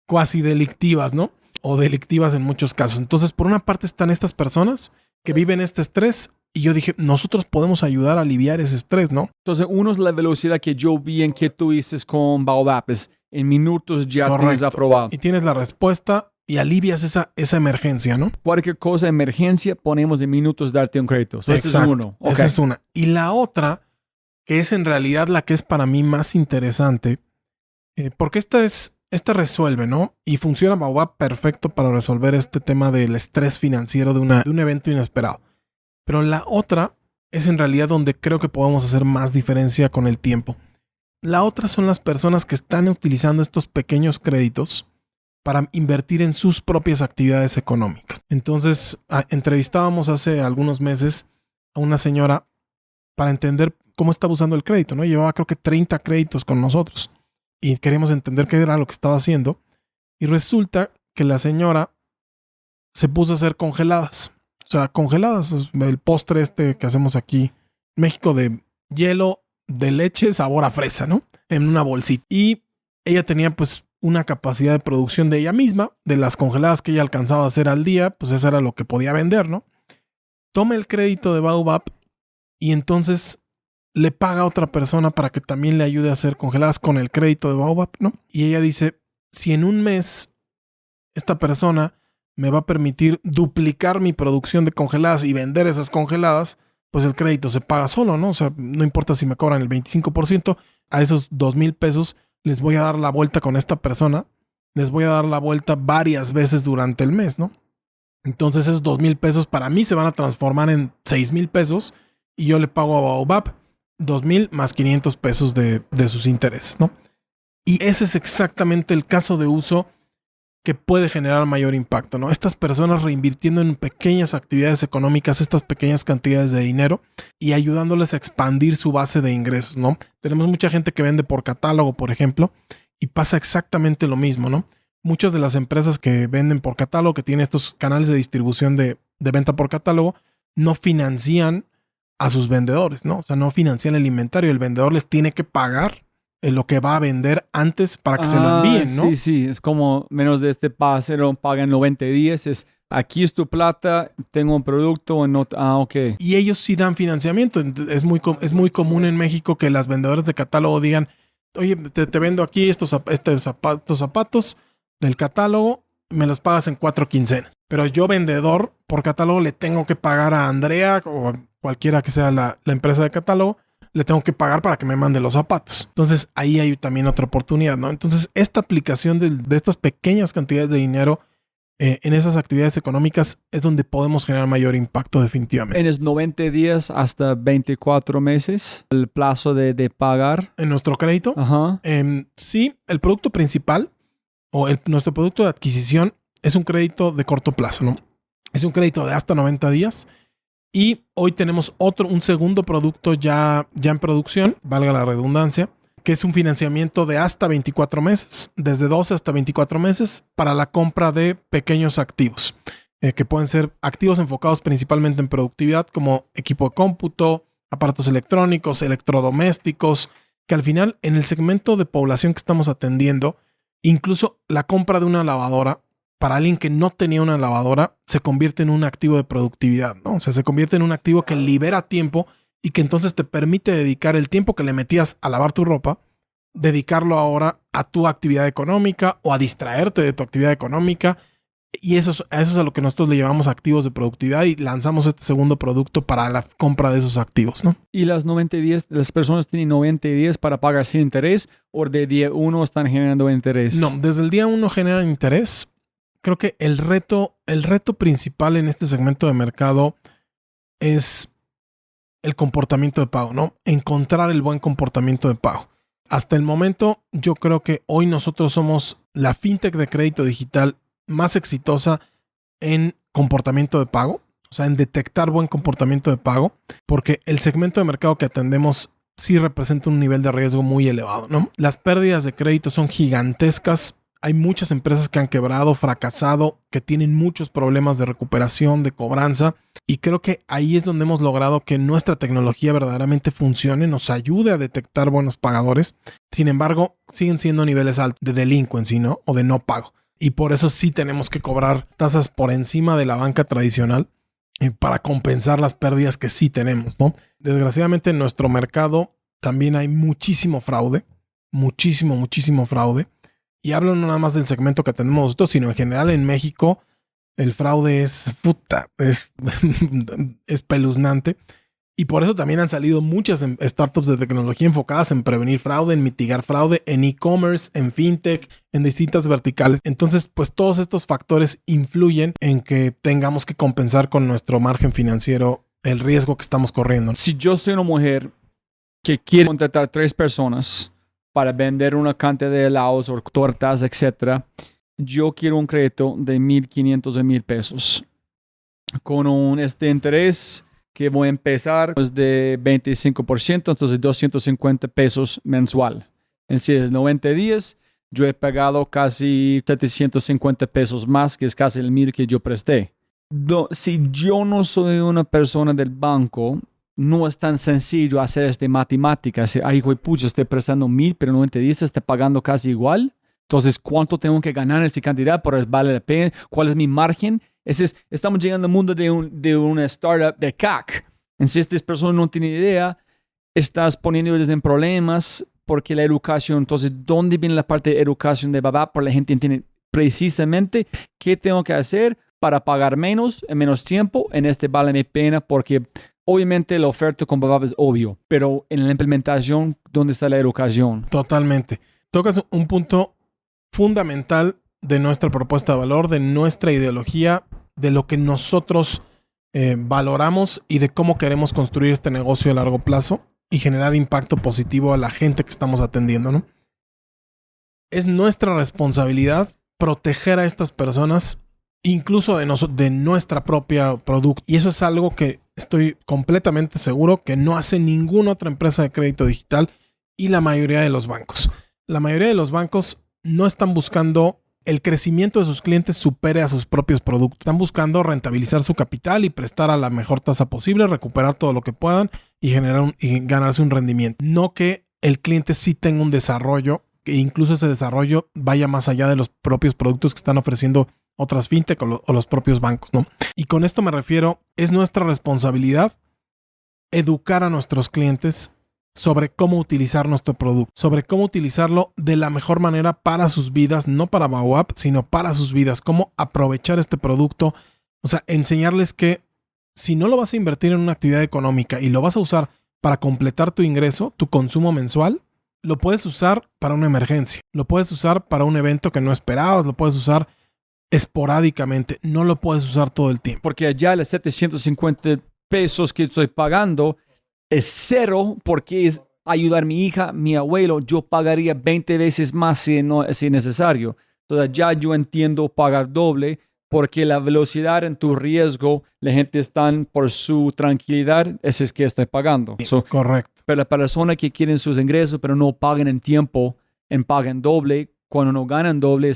cuasi delictivas, ¿no? O delictivas en muchos casos. Entonces, por una parte están estas personas que viven este estrés y yo dije, nosotros podemos ayudar a aliviar ese estrés, ¿no? Entonces, uno es la velocidad que yo vi en que tú dices con Baobab, es en minutos ya tienes aprobado. Y tienes la respuesta y alivias esa emergencia, ¿no? Cualquier cosa, emergencia, ponemos en minutos darte un crédito. Ese es uno. Okay. Esa es una. Y la otra, que es en realidad la que es para mí más interesante, porque esta resuelve, ¿no? Y funciona Baobab perfecto para resolver este tema del estrés financiero de un evento inesperado. Pero la otra es en realidad donde creo que podemos hacer más diferencia con el tiempo. La otra son las personas que están utilizando estos pequeños créditos para invertir en sus propias actividades económicas. Entonces, entrevistábamos hace algunos meses a una señora para entender cómo estaba usando el crédito, ¿no? Llevaba creo que 30 créditos con nosotros y queríamos entender qué era lo que estaba haciendo. Y resulta que la señora se puso a hacer congeladas. O sea, congeladas, el postre que hacemos aquí en México de hielo de leche sabor a fresa, ¿no? En una bolsita. Y ella tenía pues una capacidad de producción de ella misma, de las congeladas que ella alcanzaba a hacer al día, pues eso era lo que podía vender, ¿no? Toma el crédito de Baobab y entonces le paga a otra persona para que también le ayude a hacer congeladas con el crédito de Baobab, ¿no? Y ella dice, si en un mes esta persona me va a permitir duplicar mi producción de congeladas y vender esas congeladas, pues el crédito se paga solo, ¿no? O sea, no importa si me cobran el 25%, a esos 2,000 pesos les voy a dar la vuelta con esta persona, les voy a dar la vuelta varias veces durante el mes, ¿no? Entonces esos 2,000 pesos para mí se van a transformar en 6,000 pesos y yo le pago a Baobab 2,000 más 500 pesos de sus intereses, ¿no? Y ese es exactamente el caso de uso que puede generar mayor impacto, ¿no? Estas personas reinvirtiendo en pequeñas actividades económicas, estas pequeñas cantidades de dinero y ayudándoles a expandir su base de ingresos, ¿no? Tenemos mucha gente que vende por catálogo, por ejemplo, y pasa exactamente lo mismo, ¿no? Muchas de las empresas que venden por catálogo, que tienen estos canales de distribución de venta por catálogo, no financian a sus vendedores, ¿no? O sea, no financian el inventario. El vendedor les tiene que pagar lo que va a vender antes para que se lo envíen, ¿no? Sí, es como menos de este pasero, pagan 90 días, es aquí es tu plata, tengo un producto, ok. Y ellos sí dan financiamiento. Es muy común en México que las vendedoras de catálogo digan, oye, te vendo aquí estos zapatos del catálogo, me los pagas en 4 quincenas. Pero yo, vendedor, por catálogo le tengo que pagar a Andrea o a cualquiera que sea la empresa de catálogo, le tengo que pagar para que me mande los zapatos. Entonces, ahí hay también otra oportunidad, ¿no? Entonces, esta aplicación de estas pequeñas cantidades de dinero en esas actividades económicas es donde podemos generar mayor impacto definitivamente. En los 90 días hasta 24 meses, el plazo de pagar. En nuestro crédito, Ajá. Sí, el producto principal o nuestro producto de adquisición es un crédito de corto plazo, ¿no? Es un crédito de hasta 90 días. Y hoy tenemos un segundo producto ya en producción, valga la redundancia, que es un financiamiento de hasta 24 meses, desde 12 hasta 24 meses, para la compra de pequeños activos, que pueden ser activos enfocados principalmente en productividad, como equipo de cómputo, aparatos electrónicos, electrodomésticos, que al final en el segmento de población que estamos atendiendo, incluso la compra de una lavadora, para alguien que no tenía una lavadora, se convierte en un activo de productividad, ¿no? O sea, se convierte en un activo que libera tiempo y que entonces te permite dedicar el tiempo que le metías a lavar tu ropa, dedicarlo ahora a tu actividad económica o a distraerte de tu actividad económica. Y eso es a lo que nosotros le llamamos activos de productividad y lanzamos este segundo producto para la compra de esos activos, ¿no? ¿Y las 90 días, las personas tienen 90 días para pagar sin interés o de día 1 están generando interés? No, desde el día 1 generan interés. Creo que el reto principal en este segmento de mercado es el comportamiento de pago, ¿no? Encontrar el buen comportamiento de pago. Hasta el momento, yo creo que hoy nosotros somos la fintech de crédito digital más exitosa en comportamiento de pago, o sea, en detectar buen comportamiento de pago, porque el segmento de mercado que atendemos sí representa un nivel de riesgo muy elevado, ¿no? Las pérdidas de crédito son gigantescas. Hay muchas empresas que han quebrado, fracasado, que tienen muchos problemas de recuperación, de cobranza. Y creo que ahí es donde hemos logrado que nuestra tecnología verdaderamente funcione, nos ayude a detectar buenos pagadores. Sin embargo, siguen siendo niveles altos de delinquency, ¿no? O de no pago. Y por eso sí tenemos que cobrar tasas por encima de la banca tradicional para compensar las pérdidas que sí tenemos, ¿no? Desgraciadamente en nuestro mercado también hay muchísimo fraude. Muchísimo fraude. Y hablo no nada más del segmento que tenemos nosotros, sino en general en México el fraude es espeluznante. Y por eso también han salido muchas startups de tecnología enfocadas en prevenir fraude, en mitigar fraude, en e-commerce, en fintech, en distintas verticales. Entonces, pues todos estos factores influyen en que tengamos que compensar con nuestro margen financiero el riesgo que estamos corriendo. Si yo soy una mujer que quiere contratar 3 personas para vender una cantidad de helados o tortas, etc., yo quiero un crédito de 1,500 a 1,000 pesos con un interés que voy a empezar de 25%, entonces 250 pesos mensual. En 90 días, yo he pagado casi 750 pesos más, que es casi el 1,000 que yo presté. Si yo no soy una persona del banco, no es tan sencillo hacer esta matemática. Ay, güey, pucha, estoy prestando 1,000, pero 90 días estoy pagando casi igual. Entonces, ¿cuánto tengo que ganar en esta cantidad para vale la pena? ¿Cuál es mi margen? Estamos llegando al mundo de una startup de CAC. Si estas personas no tienen idea, estás poniéndoles en problemas porque la educación. Entonces, ¿dónde viene la parte de educación de Babap? Para la gente entiende precisamente qué tengo que hacer para pagar menos en menos tiempo. En vale la pena porque obviamente la oferta con Babap es obvio, pero en la implementación, ¿dónde está la educación? Totalmente. Tocas un punto fundamental de nuestra propuesta de valor, de nuestra ideología, de lo que nosotros valoramos y de cómo queremos construir este negocio a largo plazo y generar impacto positivo a la gente que estamos atendiendo, ¿no? Es nuestra responsabilidad proteger a estas personas, incluso de nuestra propia producto. Y eso es algo que estoy completamente seguro que no hace ninguna otra empresa de crédito digital y la mayoría de los bancos. La mayoría de los bancos no están buscando el crecimiento de sus clientes supere a sus propios productos. Están buscando rentabilizar su capital y prestar a la mejor tasa posible, recuperar todo lo que puedan y ganarse un rendimiento. No que el cliente sí tenga un desarrollo, que incluso ese desarrollo vaya más allá de los propios productos que están ofreciendo otras fintech o los propios bancos, ¿no? Y con esto me refiero, es nuestra responsabilidad educar a nuestros clientes sobre cómo utilizar nuestro producto, sobre cómo utilizarlo de la mejor manera para sus vidas, no para Baobab, sino para sus vidas, cómo aprovechar este producto, o sea, enseñarles que si no lo vas a invertir en una actividad económica y lo vas a usar para completar tu ingreso, tu consumo mensual, lo puedes usar para una emergencia, lo puedes usar para un evento que no esperabas, lo puedes usar esporádicamente, no lo puedes usar todo el tiempo. Porque allá los 750 pesos que estoy pagando es cero porque es ayudar a mi hija, mi abuelo. Yo pagaría 20 veces más si es necesario. Entonces ya yo entiendo pagar doble porque la velocidad en tu riesgo, la gente está por su tranquilidad, ese es que estoy pagando. Correcto. Pero la persona que quieren sus ingresos pero no pagan en tiempo, pagan doble, cuando no ganan doble,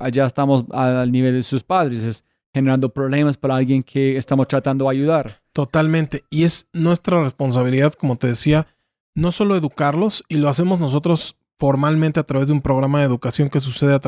allá estamos al nivel de sus padres. Es generando problemas para alguien que estamos tratando de ayudar. Totalmente. Y es nuestra responsabilidad, como te decía, no solo educarlos, y lo hacemos nosotros formalmente a través de un programa de educación que sucede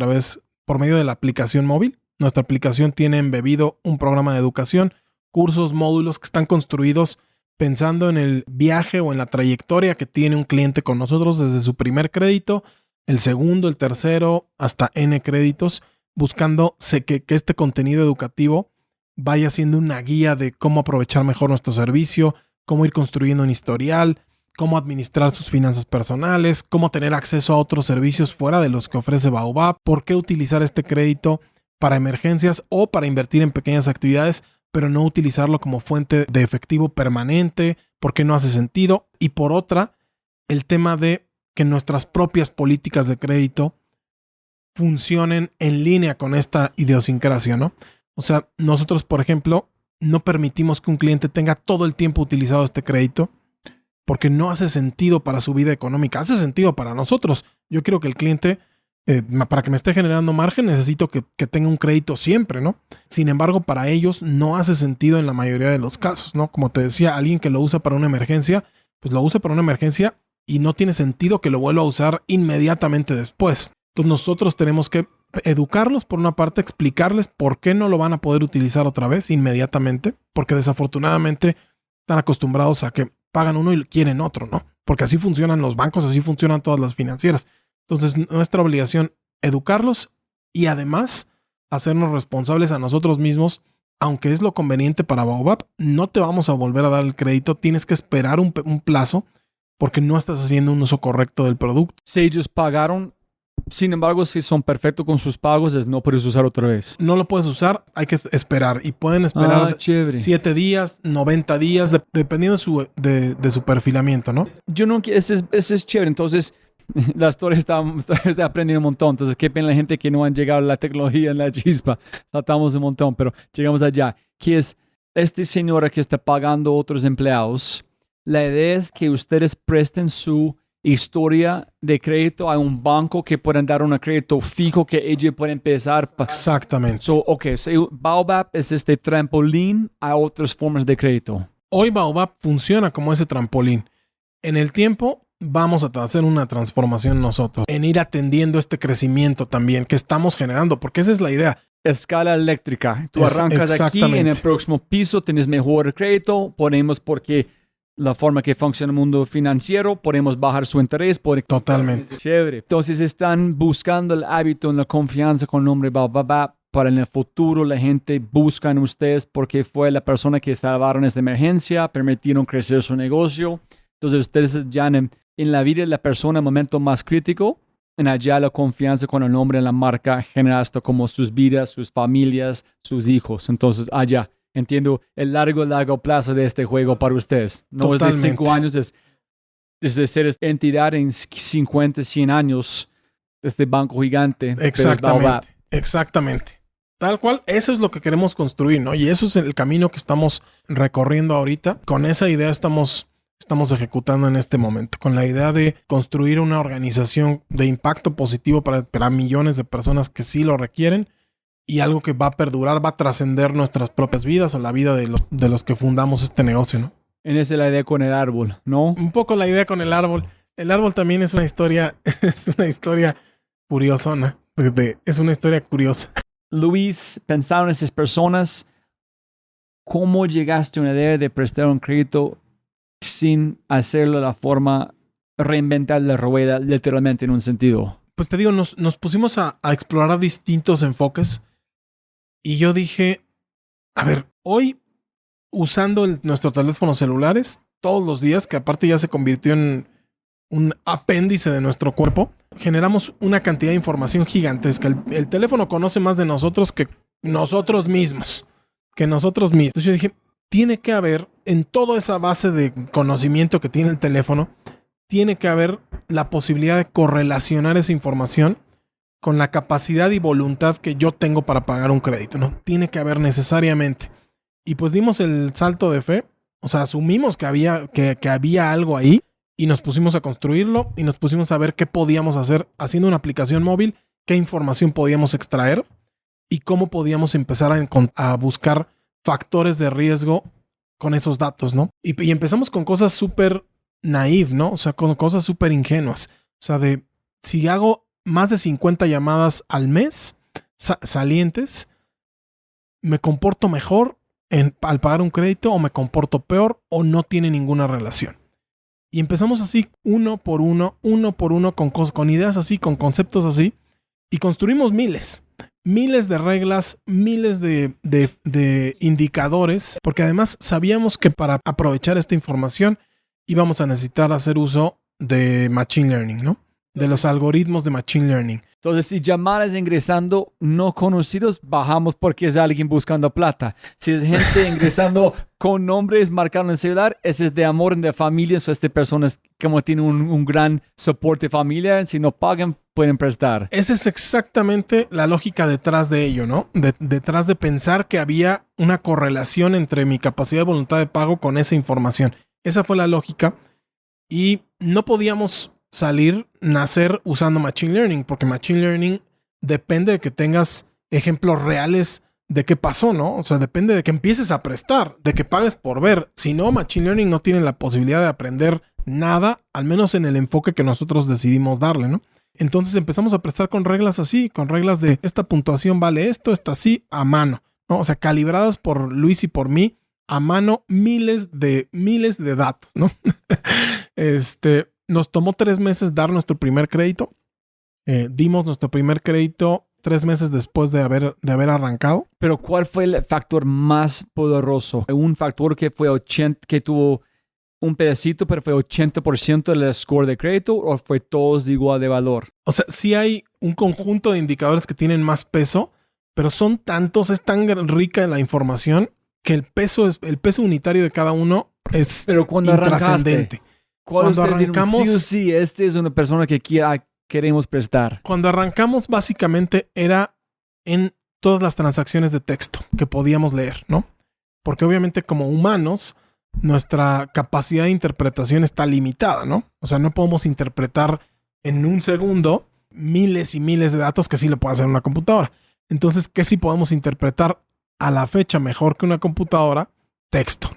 por medio de la aplicación móvil. Nuestra aplicación tiene embebido un programa de educación, cursos, módulos que están construidos pensando en el viaje o en la trayectoria que tiene un cliente con nosotros desde su primer crédito, el segundo, el tercero, hasta N créditos, buscando que este contenido educativo vaya siendo una guía de cómo aprovechar mejor nuestro servicio, cómo ir construyendo un historial, cómo administrar sus finanzas personales, cómo tener acceso a otros servicios fuera de los que ofrece Baobab, por qué utilizar este crédito para emergencias o para invertir en pequeñas actividades, pero no utilizarlo como fuente de efectivo permanente, porque no hace sentido. Y por otra, el tema de que nuestras propias políticas de crédito funcionen en línea con esta idiosincrasia, ¿no? O sea, nosotros, por ejemplo, no permitimos que un cliente tenga todo el tiempo utilizado este crédito porque no hace sentido para su vida económica. Hace sentido para nosotros. Yo quiero que el cliente, para que me esté generando margen, necesito que tenga un crédito siempre, ¿no? Sin embargo, para ellos no hace sentido en la mayoría de los casos, ¿no? Como te decía, alguien que lo usa para una emergencia, pues lo usa para una emergencia y no tiene sentido que lo vuelva a usar inmediatamente después. Entonces nosotros tenemos que educarlos por una parte, explicarles por qué no lo van a poder utilizar otra vez inmediatamente, porque desafortunadamente están acostumbrados a que pagan uno y quieren otro, ¿no? Porque así funcionan los bancos, así funcionan todas las financieras. Entonces nuestra obligación educarlos y además hacernos responsables a nosotros mismos, aunque es lo conveniente para Baobab, no te vamos a volver a dar el crédito, tienes que esperar un plazo porque no estás haciendo un uso correcto del producto. Si ellos pagaron, sin embargo, si son perfectos con sus pagos, no puedes usar otra vez. No lo puedes usar, hay que esperar. Y pueden esperar 7 días, 90 días, dependiendo de su perfilamiento, ¿no? Yo no quiero, ese es chévere. Entonces, la historia está aprendiendo un montón. Entonces, qué pena la gente que no han llegado a la tecnología en la chispa. Tratamos un montón, pero llegamos allá. Que es este señor que está pagando a otros empleados. La idea es que ustedes presten su historia de crédito a un banco que puedan dar un crédito fijo que ellos pueden empezar. Exactamente. So Baobab es este trampolín a otras formas de crédito. Hoy Baobab funciona como ese trampolín. En el tiempo vamos a hacer una transformación nosotros, en ir atendiendo este crecimiento también que estamos generando, porque esa es la idea. Escala eléctrica. Tú arrancas aquí, en el próximo piso tienes mejor crédito, ponemos porque la forma que funciona el mundo financiero, podemos bajar su interés. Totalmente. Chévere. Entonces están buscando el hábito en la confianza con el nombre Baobab para en el futuro la gente busca en ustedes porque fue la persona que salvaron esta emergencia, permitieron crecer su negocio. Entonces ustedes ya en la vida de la persona, en el momento más crítico, en allá la confianza con el nombre en la marca genera esto como sus vidas, sus familias, sus hijos. Entonces allá. Entiendo el largo plazo de este juego para ustedes. No Totalmente. Es de 5 años, es de ser entidad en 50, 100 años, este banco gigante. Exactamente. Exactamente. Tal cual, eso es lo que queremos construir, ¿no? Y eso es el camino que estamos recorriendo ahorita. Con esa idea estamos ejecutando en este momento, con la idea de construir una organización de impacto positivo para millones de personas que sí lo requieren y algo que va a perdurar, va a trascender nuestras propias vidas o la vida de los que fundamos este negocio, ¿no? Esa es la idea con el árbol, ¿no? Un poco la idea con el árbol. El árbol también es una historia curiosona. Es una historia curiosa. Luis, pensando en esas personas, ¿cómo llegaste a una idea de prestar un crédito sin hacerlo de la forma reinventar la rueda literalmente en un sentido? Pues te digo, nos pusimos a explorar distintos enfoques y yo dije, a ver, hoy usando nuestros teléfonos celulares todos los días, que aparte ya se convirtió en un apéndice de nuestro cuerpo, generamos una cantidad de información gigantesca. El teléfono conoce más de nosotros que nosotros mismos. Entonces yo dije, tiene que haber, en toda esa base de conocimiento que tiene el teléfono, tiene que haber la posibilidad de correlacionar esa información con la capacidad y voluntad que yo tengo para pagar un crédito, ¿no? Tiene que haber necesariamente. Y pues dimos el salto de fe, o sea, asumimos que había algo ahí y nos pusimos a construirlo y nos pusimos a ver qué podíamos hacer haciendo una aplicación móvil, qué información podíamos extraer y cómo podíamos empezar a buscar factores de riesgo con esos datos, ¿no? Y empezamos con cosas súper naive, ¿no? O sea, con cosas súper ingenuas. O sea, si hago más de 50 llamadas al mes salientes, ¿me comporto mejor al pagar un crédito o me comporto peor o no tiene ninguna relación? Y empezamos así, uno por uno, con ideas así, con conceptos así, y construimos miles de reglas, miles de indicadores, porque además sabíamos que para aprovechar esta información íbamos a necesitar hacer uso de Machine Learning, ¿no? De los algoritmos de Machine Learning. Entonces, si llamadas ingresando no conocidos, bajamos porque es alguien buscando plata. Si es gente ingresando con nombres marcados en el celular, ese es de amor, de familia. So, personas como tienen un gran soporte familiar, si no pagan, pueden prestar. Esa es exactamente la lógica detrás de ello, ¿no? Detrás de pensar que había una correlación entre mi capacidad de voluntad de pago con esa información. Esa fue la lógica. Y no podíamos nacer usando Machine Learning, porque Machine Learning depende de que tengas ejemplos reales de qué pasó, ¿no? O sea, depende de que empieces a prestar, de que pagues por ver. Si no, Machine Learning no tiene la posibilidad de aprender nada, al menos en el enfoque que nosotros decidimos darle, ¿no? Entonces empezamos a prestar con reglas así, con reglas de esta puntuación vale esto, esta así, a mano, ¿no? O sea, calibradas por Luis y por mí, a mano, miles de datos, ¿no? Nos tomó 3 meses dar nuestro primer crédito. Dimos nuestro primer crédito 3 meses después de haber arrancado. Pero ¿cuál fue el factor más poderoso? ¿Un factor que fue 80, que tuvo un pedacito, pero fue 80% del score de crédito, o fue todos igual de valor? O sea, sí hay un conjunto de indicadores que tienen más peso, pero son tantos, es tan rica la información que el peso unitario de cada uno es intrascendente. Cuando arrancamos, sí, este es una persona que queremos prestar. Cuando arrancamos, básicamente era en todas las transacciones de texto que podíamos leer, ¿no? Porque obviamente como humanos, nuestra capacidad de interpretación está limitada, ¿no? O sea, no podemos interpretar en un segundo miles y miles de datos que sí lo puede hacer una computadora. Entonces, ¿qué sí podemos interpretar a la fecha mejor que una computadora? Texto.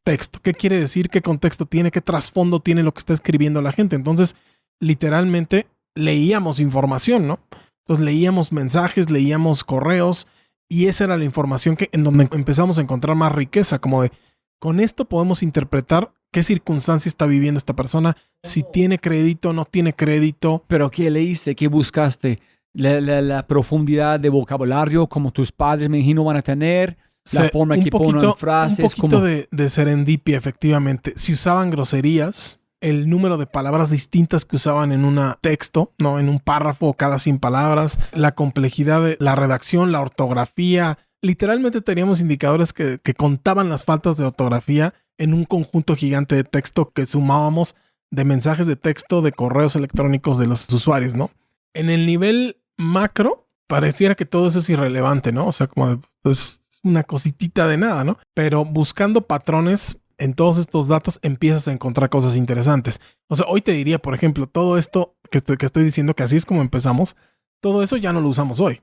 ¿Qué quiere decir? ¿Qué contexto tiene? ¿Qué trasfondo tiene lo que está escribiendo la gente? Entonces, literalmente leíamos información, ¿no? Entonces, leíamos mensajes, leíamos correos y esa era la información en donde empezamos a encontrar más riqueza, como de, con esto podemos interpretar qué circunstancia está viviendo esta persona, si tiene crédito, no tiene crédito. ¿Pero qué leíste? ¿Qué buscaste? La profundidad de vocabulario como tus padres, me imagino, van a tener. La forma que ponen frases. Un poquito de serendipia, efectivamente. Si usaban groserías, el número de palabras distintas que usaban en un texto, ¿no? En un párrafo cada 100 palabras, la complejidad de la redacción, la ortografía. Literalmente teníamos indicadores que contaban las faltas de ortografía en un conjunto gigante de texto que sumábamos de mensajes de texto, de correos electrónicos de los usuarios, ¿no? En el nivel macro, pareciera que todo eso es irrelevante, ¿no? O sea, como es una cositita de nada, ¿no? Pero buscando patrones en todos estos datos empiezas a encontrar cosas interesantes. O sea, hoy te diría, por ejemplo, todo esto que estoy diciendo, que así es como empezamos, todo eso ya no lo usamos hoy.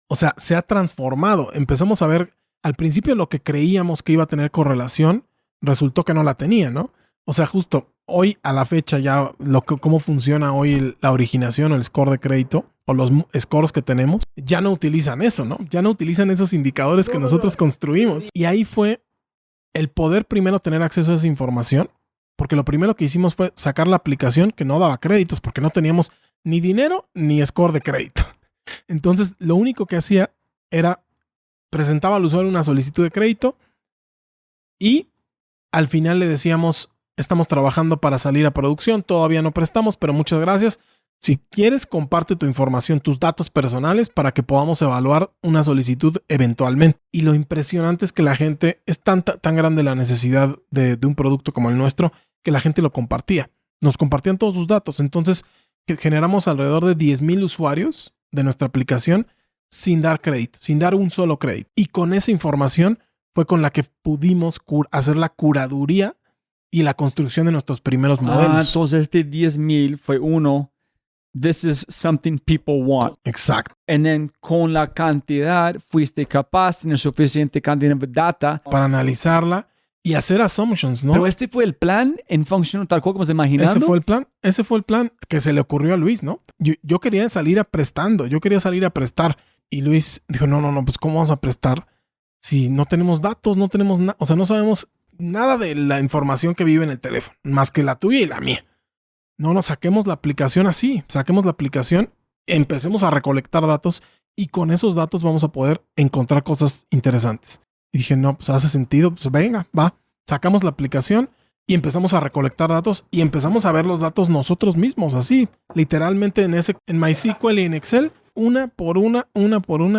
O sea, se ha transformado. Empezamos a ver, al principio lo que creíamos que iba a tener correlación, resultó que no la tenía, ¿no? O sea, justo hoy a la fecha ya cómo funciona hoy la originación o el score de crédito o los scores que tenemos, ya no utilizan eso, ¿no? Ya no utilizan esos indicadores que nosotros construimos. Y ahí fue el poder primero tener acceso a esa información, porque lo primero que hicimos fue sacar la aplicación que no daba créditos porque no teníamos ni dinero ni score de crédito. Entonces, lo único que hacía era presentaba al usuario una solicitud de crédito y al final le decíamos, estamos trabajando para salir a producción, todavía no prestamos, pero muchas gracias. Si quieres, comparte tu información, tus datos personales para que podamos evaluar una solicitud eventualmente. Y lo impresionante es que la gente, es tan grande la necesidad de un producto como el nuestro, que la gente lo compartía. Nos compartían todos sus datos. Entonces, generamos alrededor de 10,000 usuarios de nuestra aplicación sin dar crédito, sin dar un solo crédito. Y con esa información fue con la que pudimos hacer la curaduría y la construcción de nuestros primeros modelos. Entonces este 10,000 fue uno. This is something people want. Exacto. And then con la cantidad fuiste capaz de tener suficiente cantidad de data para analizarla y hacer assumptions, ¿no? Pero este fue el plan en función tal cual como se imaginando. Ese fue el plan que se le ocurrió a Luis, ¿no? Yo quería salir yo quería salir a prestar. Y Luis dijo, no, pues ¿cómo vamos a prestar si no tenemos datos, no tenemos nada? O sea, no sabemos nada de la información que vive en el teléfono, más que la tuya y la mía. No, saquemos la aplicación así, saquemos la aplicación, empecemos a recolectar datos y con esos datos vamos a poder encontrar cosas interesantes. Y dije, no, pues hace sentido, pues venga, va. Sacamos la aplicación y empezamos a recolectar datos y empezamos a ver los datos nosotros mismos, así, literalmente en MySQL y en Excel, una por una,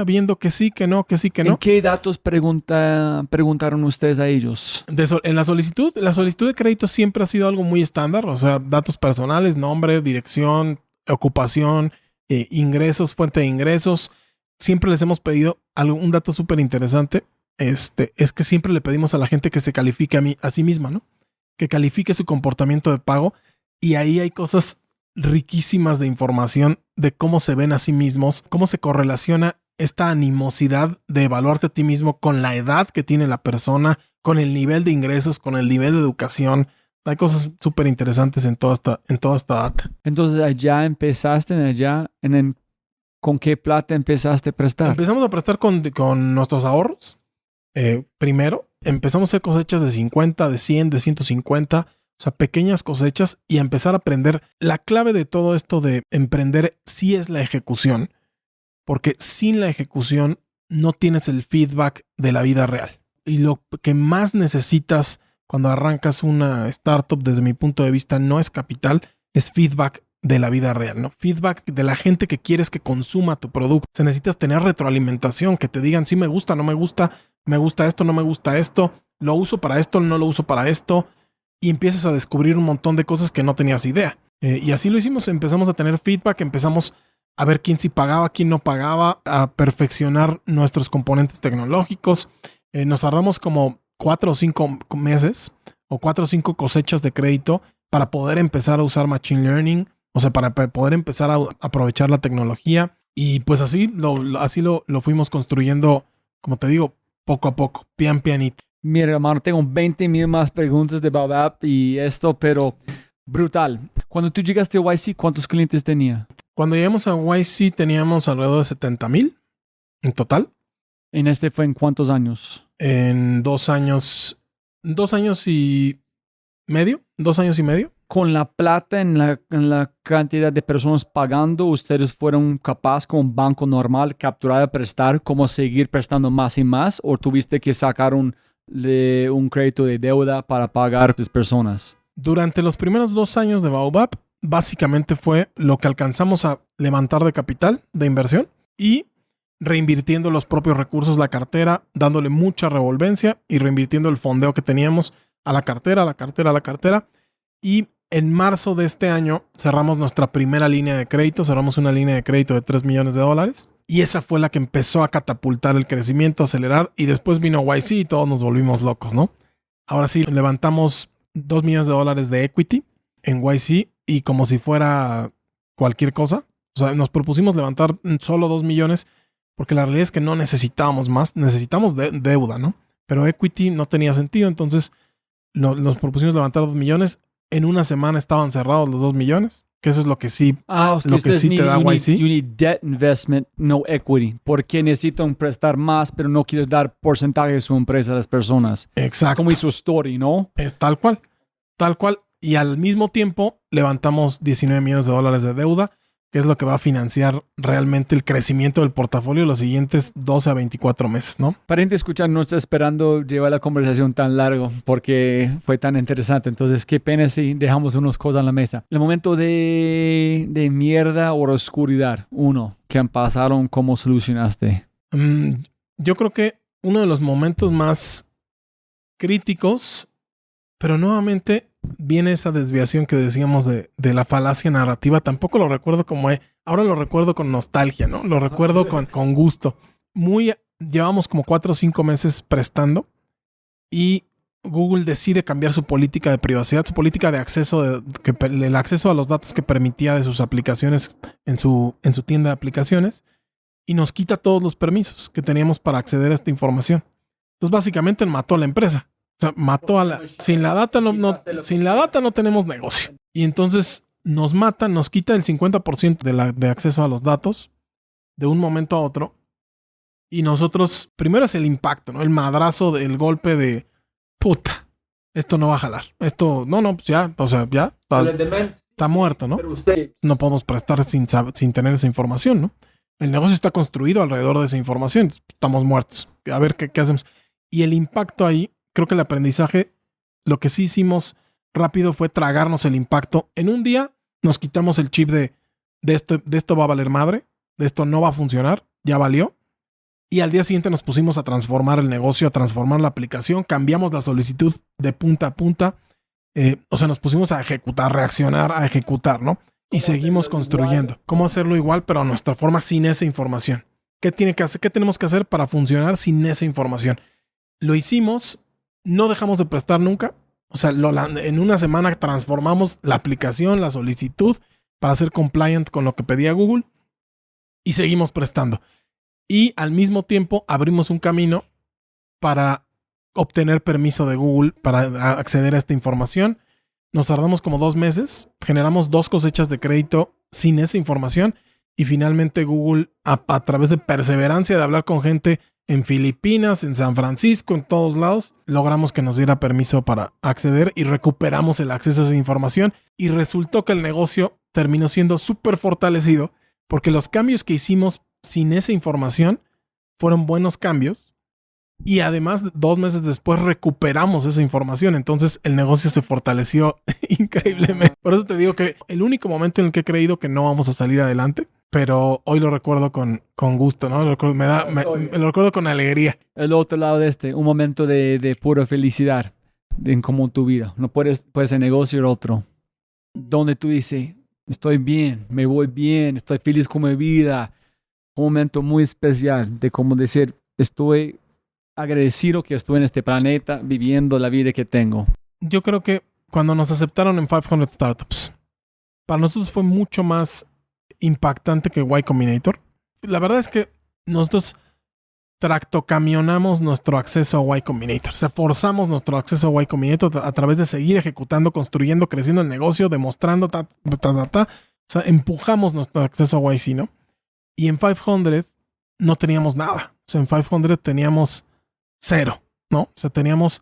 viendo que sí, que no, que sí, que no. ¿En qué datos preguntaron ustedes a ellos? En la solicitud de crédito siempre ha sido algo muy estándar, o sea, datos personales, nombre, dirección, ocupación, ingresos, fuente de ingresos. Siempre les hemos pedido un dato súper interesante, es que siempre le pedimos a la gente que se califique a sí misma, ¿no? Que califique su comportamiento de pago y ahí hay cosas riquísimas de información de cómo se ven a sí mismos, cómo se correlaciona esta animosidad de evaluarte a ti mismo con la edad que tiene la persona, con el nivel de ingresos, con el nivel de educación. Hay cosas súper interesantes en toda esta data. Entonces allá empezaste, ¿con qué plata empezaste a prestar? Empezamos a prestar con nuestros ahorros. Primero, empezamos a hacer cosechas de 50, de 100, de 150, o sea, pequeñas cosechas y a empezar a aprender. La clave de todo esto de emprender sí es la ejecución, porque sin la ejecución no tienes el feedback de la vida real. Y lo que más necesitas cuando arrancas una startup, desde mi punto de vista, no es capital, es feedback de la vida real, ¿no? Feedback de la gente que quieres que consuma tu producto. O sea, necesitas tener retroalimentación, que te digan, sí me gusta, no me gusta esto, no me gusta esto, lo uso para esto, no lo uso para esto, y empiezas a descubrir un montón de cosas que no tenías idea. Y así lo hicimos, empezamos a tener feedback, empezamos a ver quién sí pagaba, quién no pagaba, a perfeccionar nuestros componentes tecnológicos. Nos tardamos como 4 o 5 meses o 4 o 5 cosechas de crédito para poder empezar a usar Machine Learning, o sea, para poder empezar a aprovechar la tecnología. Y pues así lo fuimos construyendo, como te digo, poco a poco, pianito. Mira, hermano, tengo 20,000 más preguntas de Baobab y esto, pero brutal. Cuando tú llegaste a YC, ¿cuántos clientes tenía? Cuando llegamos a YC teníamos alrededor de 70,000 en total. ¿En este fue en cuántos años? En 2 años. 2 años y medio. 2 años y medio. Con la plata en la cantidad de personas pagando, ¿ustedes fueron capaces como un banco normal capturar y prestar, como seguir prestando más y más? ¿O tuviste que sacar un crédito de deuda para pagar a las personas? Durante los primeros 2 años de Baobab, básicamente fue lo que alcanzamos a levantar de capital, de inversión, y reinvirtiendo los propios recursos, la cartera, dándole mucha revolvencia y reinvirtiendo el fondeo que teníamos a la cartera. Y En marzo de este año cerramos nuestra primera línea de crédito, cerramos una línea de crédito de $3 millones y esa fue la que empezó a catapultar el crecimiento, acelerar y después vino YC y todos nos volvimos locos, ¿no? Ahora sí, levantamos $2 millones de equity en YC y como si fuera cualquier cosa. O sea, nos propusimos levantar solo 2 millones porque la realidad es que no necesitábamos más, necesitamos deuda, ¿no? Pero equity no tenía sentido, entonces nos propusimos levantar 2 millones. En una semana estaban cerrados los 2 millones, que eso es lo que sí, lo que sí te da YC. You need debt investment, no equity. Porque necesitan prestar más, pero no quieres dar porcentaje de su empresa a las personas. Exacto. Es como hizo Story, ¿no? Es tal cual. Tal cual. Y al mismo tiempo levantamos $19 millones de deuda, que es lo que va a financiar realmente el crecimiento del portafolio los siguientes 12 a 24 meses, ¿no? Para gente escuchar, no está esperando llevar la conversación tan largo porque fue tan interesante. Entonces, qué pena si dejamos unas cosas en la mesa. El momento de mierda o oscuridad, que han pasado, ¿cómo solucionaste? Yo creo que uno de los momentos más críticos, pero nuevamente viene esa desviación que decíamos de la falacia narrativa. Tampoco lo recuerdo ahora lo recuerdo con nostalgia, ¿no? Lo recuerdo con gusto. Llevamos como 4 o 5 meses prestando y Google decide cambiar su política de privacidad, su política de acceso, el acceso a los datos que permitía de sus aplicaciones en su tienda de aplicaciones y nos quita todos los permisos que teníamos para acceder a esta información. Entonces básicamente mató a la empresa. O sea, mató sin la data no tenemos negocio. Y entonces nos quita el 50% de acceso a los datos de un momento a otro. Y nosotros, primero es el impacto, ¿no? El madrazo, el golpe de puta, esto no va a jalar. Esto, pues ya, o sea, ya está muerto, ¿no? No podemos prestar sin tener esa información, ¿no? El negocio está construido alrededor de esa información. Estamos muertos. A ver qué hacemos. Y el impacto ahí, creo que el aprendizaje, lo que sí hicimos rápido fue tragarnos el impacto. En un día nos quitamos el chip de esto va a valer madre, de esto no va a funcionar, ya valió. Y al día siguiente nos pusimos a transformar el negocio, a transformar la aplicación, cambiamos la solicitud de punta a punta. Nos pusimos a ejecutar, reaccionar, a ejecutar, ¿no? Y seguimos construyendo. ¿Cómo hacerlo igual, pero a nuestra forma sin esa información? ¿Qué tenemos que hacer para funcionar sin esa información? Lo hicimos. No dejamos de prestar nunca. O sea, en una semana transformamos la aplicación, la solicitud para ser compliant con lo que pedía Google y seguimos prestando. Y al mismo tiempo abrimos un camino para obtener permiso de Google para acceder a esta información. Nos tardamos como 2 meses, generamos 2 cosechas de crédito sin esa información y finalmente Google, a través de perseverancia de hablar con gente en Filipinas, en San Francisco, en todos lados, logramos que nos diera permiso para acceder y recuperamos el acceso a esa información y resultó que el negocio terminó siendo súper fortalecido porque los cambios que hicimos sin esa información fueron buenos cambios y además 2 meses después recuperamos esa información, entonces el negocio se fortaleció increíblemente. Por eso te digo que el único momento en el que he creído que no vamos a salir adelante, pero hoy lo recuerdo con gusto, ¿no? Lo recuerdo con alegría. El otro lado de un momento de pura felicidad en como tu vida. No puede ser negocio o otro. Donde tú dices, estoy bien, me voy bien, estoy feliz con mi vida. Un momento muy especial de como decir, estoy agradecido que estoy en este planeta viviendo la vida que tengo. Yo creo que cuando nos aceptaron en 500 Startups, para nosotros fue mucho más impactante que Y Combinator. La verdad es que nosotros tractocamionamos nuestro acceso a Y Combinator. O sea, forzamos nuestro acceso a Y Combinator a través de seguir ejecutando, construyendo, creciendo el negocio, demostrando, O sea, empujamos nuestro acceso a YC, ¿no? Y en 500 no teníamos nada. O sea, en 500 teníamos 0, ¿no? O sea, teníamos,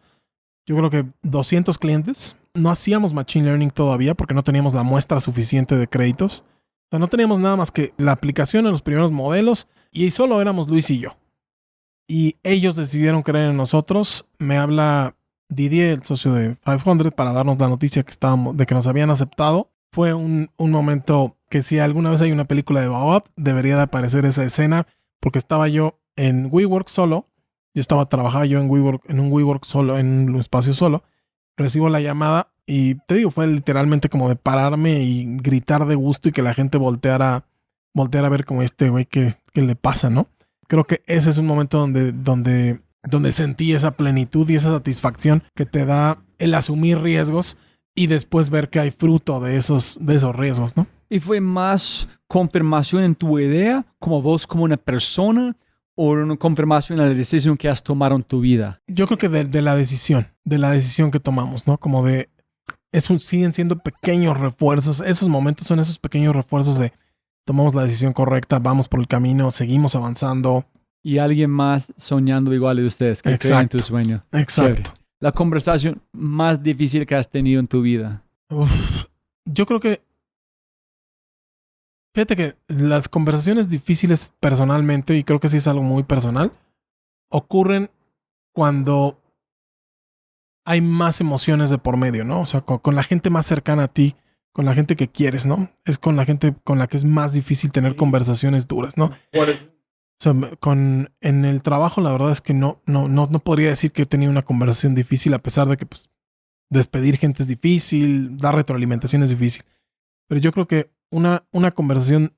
yo creo que 200 clientes. No hacíamos Machine Learning todavía porque no teníamos la muestra suficiente de créditos. O sea, no teníamos nada más que la aplicación en los primeros modelos y solo éramos Luis y yo. Y ellos decidieron creer en nosotros. Me habla Didier, el socio de 500, para darnos la noticia de que nos habían aceptado. Fue un momento que si alguna vez hay una película de Baobab, debería de aparecer esa escena porque estaba yo en WeWork solo. Trabajaba yo en un WeWork solo, en un espacio solo. Recibo la llamada Y te digo, fue literalmente como de pararme y gritar de gusto y que la gente volteara a ver como este güey que le pasa, ¿no? Creo que ese es un momento donde sentí esa plenitud y esa satisfacción que te da el asumir riesgos y después ver que hay fruto de esos riesgos, ¿no? ¿Y fue más confirmación en tu idea, como vos como una persona, o una confirmación en la decisión que has tomado en tu vida? Yo creo que de la decisión que tomamos, ¿no? Como de, siguen siendo pequeños refuerzos. Esos momentos son esos pequeños refuerzos de tomamos la decisión correcta, vamos por el camino, seguimos avanzando. Y alguien más soñando igual de ustedes, que creen en tu sueño. Exacto. Chévere. La conversación más difícil que has tenido en tu vida. Yo creo que fíjate que las conversaciones difíciles personalmente, y creo que sí es algo muy personal, ocurren cuando hay más emociones de por medio, ¿no? O sea, con la gente más cercana a ti, con la gente que quieres, ¿no? Es con la gente con la que es más difícil tener conversaciones duras, ¿no? O sea, en el trabajo la verdad es que no podría decir que he tenido una conversación difícil, a pesar de que pues, despedir gente es difícil, dar retroalimentación es difícil. Pero yo creo que una conversación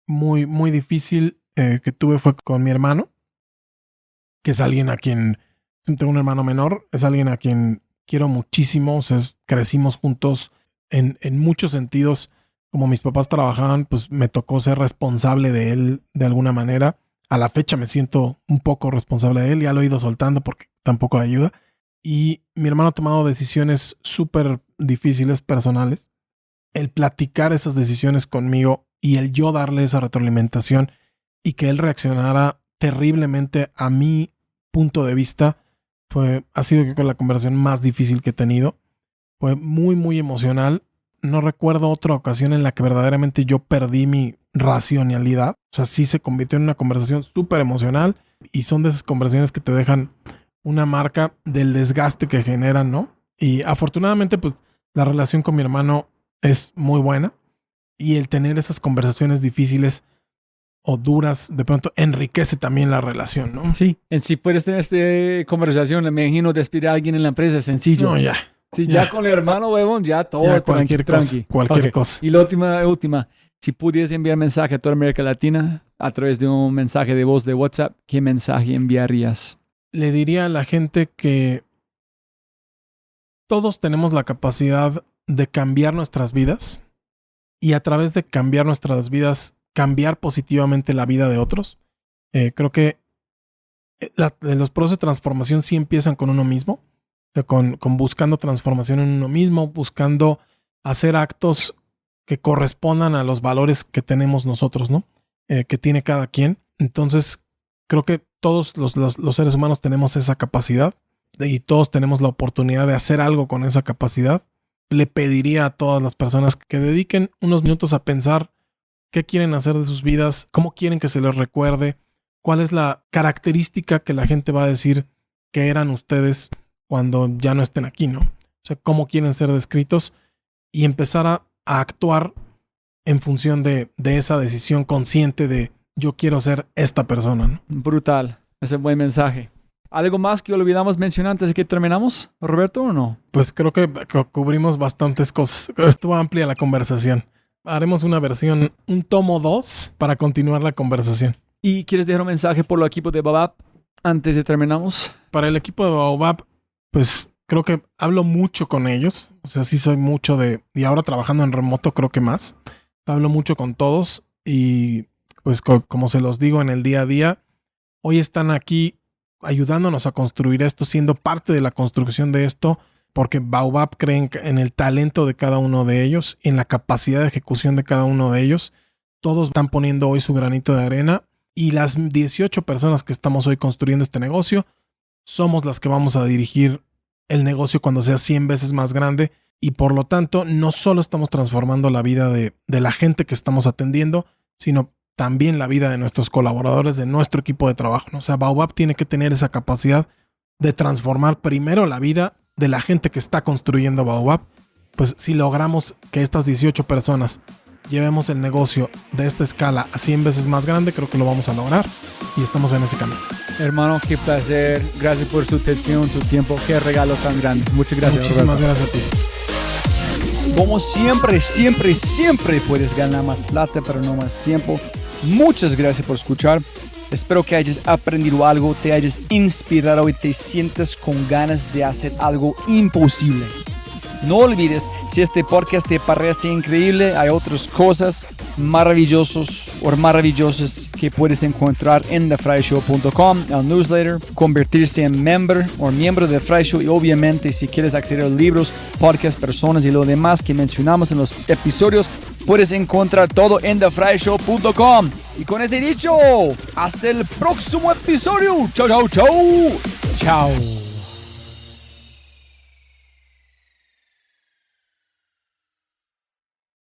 muy, muy difícil que tuve fue con mi hermano, que es alguien a quien, tengo un hermano menor, es alguien a quien quiero muchísimo, o sea, crecimos juntos en muchos sentidos. Como mis papás trabajaban, pues me tocó ser responsable de él de alguna manera. A la fecha me siento un poco responsable de él, ya lo he ido soltando porque tampoco ayuda. Y mi hermano ha tomado decisiones súper difíciles personales. El platicar esas decisiones conmigo y el yo darle esa retroalimentación y que él reaccionara terriblemente a mi punto de vista ha sido creo que la conversación más difícil que he tenido. Fue muy, muy emocional. No recuerdo otra ocasión en la que verdaderamente yo perdí mi racionalidad. O sea, sí se convirtió en una conversación súper emocional y son de esas conversaciones que te dejan una marca del desgaste que generan, ¿no? Y afortunadamente, pues, la relación con mi hermano es muy buena y el tener esas conversaciones difíciles o duras, de pronto enriquece también la relación, ¿no? Sí, en sí puedes tener esta conversación. Me imagino despedir a alguien en la empresa es sencillo. No, ya. Sí, ya con el hermano, huevón, ya todo ya cualquier tranqui. Cualquier cosa. Y la última. Si pudieras enviar mensaje a toda América Latina a través de un mensaje de voz de WhatsApp, ¿qué mensaje enviarías? Le diría a la gente que todos tenemos la capacidad de cambiar nuestras vidas y a través de cambiar nuestras vidas, cambiar positivamente la vida de otros. Creo que los procesos de transformación sí empiezan con uno mismo, con buscando transformación en uno mismo, buscando hacer actos que correspondan a los valores que tenemos nosotros, ¿no? Que tiene cada quien. Entonces, creo que todos los seres humanos tenemos esa capacidad y todos tenemos la oportunidad de hacer algo con esa capacidad. Le pediría a todas las personas que dediquen unos minutos a pensar qué quieren hacer de sus vidas, cómo quieren que se les recuerde, cuál es la característica que la gente va a decir que eran ustedes cuando ya no estén aquí, ¿no? O sea, cómo quieren ser descritos y empezar a actuar en función de esa decisión consciente de yo quiero ser esta persona, ¿no? Brutal. Ese buen mensaje. ¿Algo más que olvidamos mencionar antes de que terminamos, Roberto, o no? Pues creo que cubrimos bastantes cosas. Estuvo amplia la conversación. Haremos una versión, un tomo 2 para continuar la conversación. ¿Y quieres dejar un mensaje por el equipo de Baobab antes de terminamos? Para el equipo de Baobab, pues creo que hablo mucho con ellos. O sea, sí soy mucho y ahora trabajando en remoto creo que más. Hablo mucho con todos y pues como se los digo en el día a día, hoy están aquí ayudándonos a construir esto, siendo parte de la construcción de esto, porque Baobab creen en el talento de cada uno de ellos, en la capacidad de ejecución de cada uno de ellos. Todos están poniendo hoy su granito de arena y las 18 personas que estamos hoy construyendo este negocio somos las que vamos a dirigir el negocio cuando sea 100 veces más grande y por lo tanto no solo estamos transformando la vida de la gente que estamos atendiendo, sino también la vida de nuestros colaboradores, de nuestro equipo de trabajo, ¿no? O sea, Baobab tiene que tener esa capacidad de transformar primero la vida de la gente que está construyendo Baobab. Pues si logramos que estas 18 personas llevemos el negocio de esta escala a 100 veces más grande, creo que lo vamos a lograr y estamos en ese camino. Hermano, qué placer. Gracias por su atención, su tiempo. Qué regalo tan grande. Muchas gracias, Muchísimas Roberto. gracias a ti. Como siempre, siempre, siempre puedes ganar más plata, pero no más tiempo. Muchas gracias por escuchar. Espero que hayas aprendido algo, te hayas inspirado y te sientas con ganas de hacer algo imposible. No olvides, si este podcast te parece increíble, hay otras cosas maravillosas que puedes encontrar en thefryshow.com, el newsletter, convertirse en miembro de Fry Show y obviamente si quieres acceder a libros, podcasts, personas y lo demás que mencionamos en los episodios, puedes encontrar todo en thefryshow.com. Y con ese dicho, hasta el próximo episodio. Chao, chao, chao. Chao.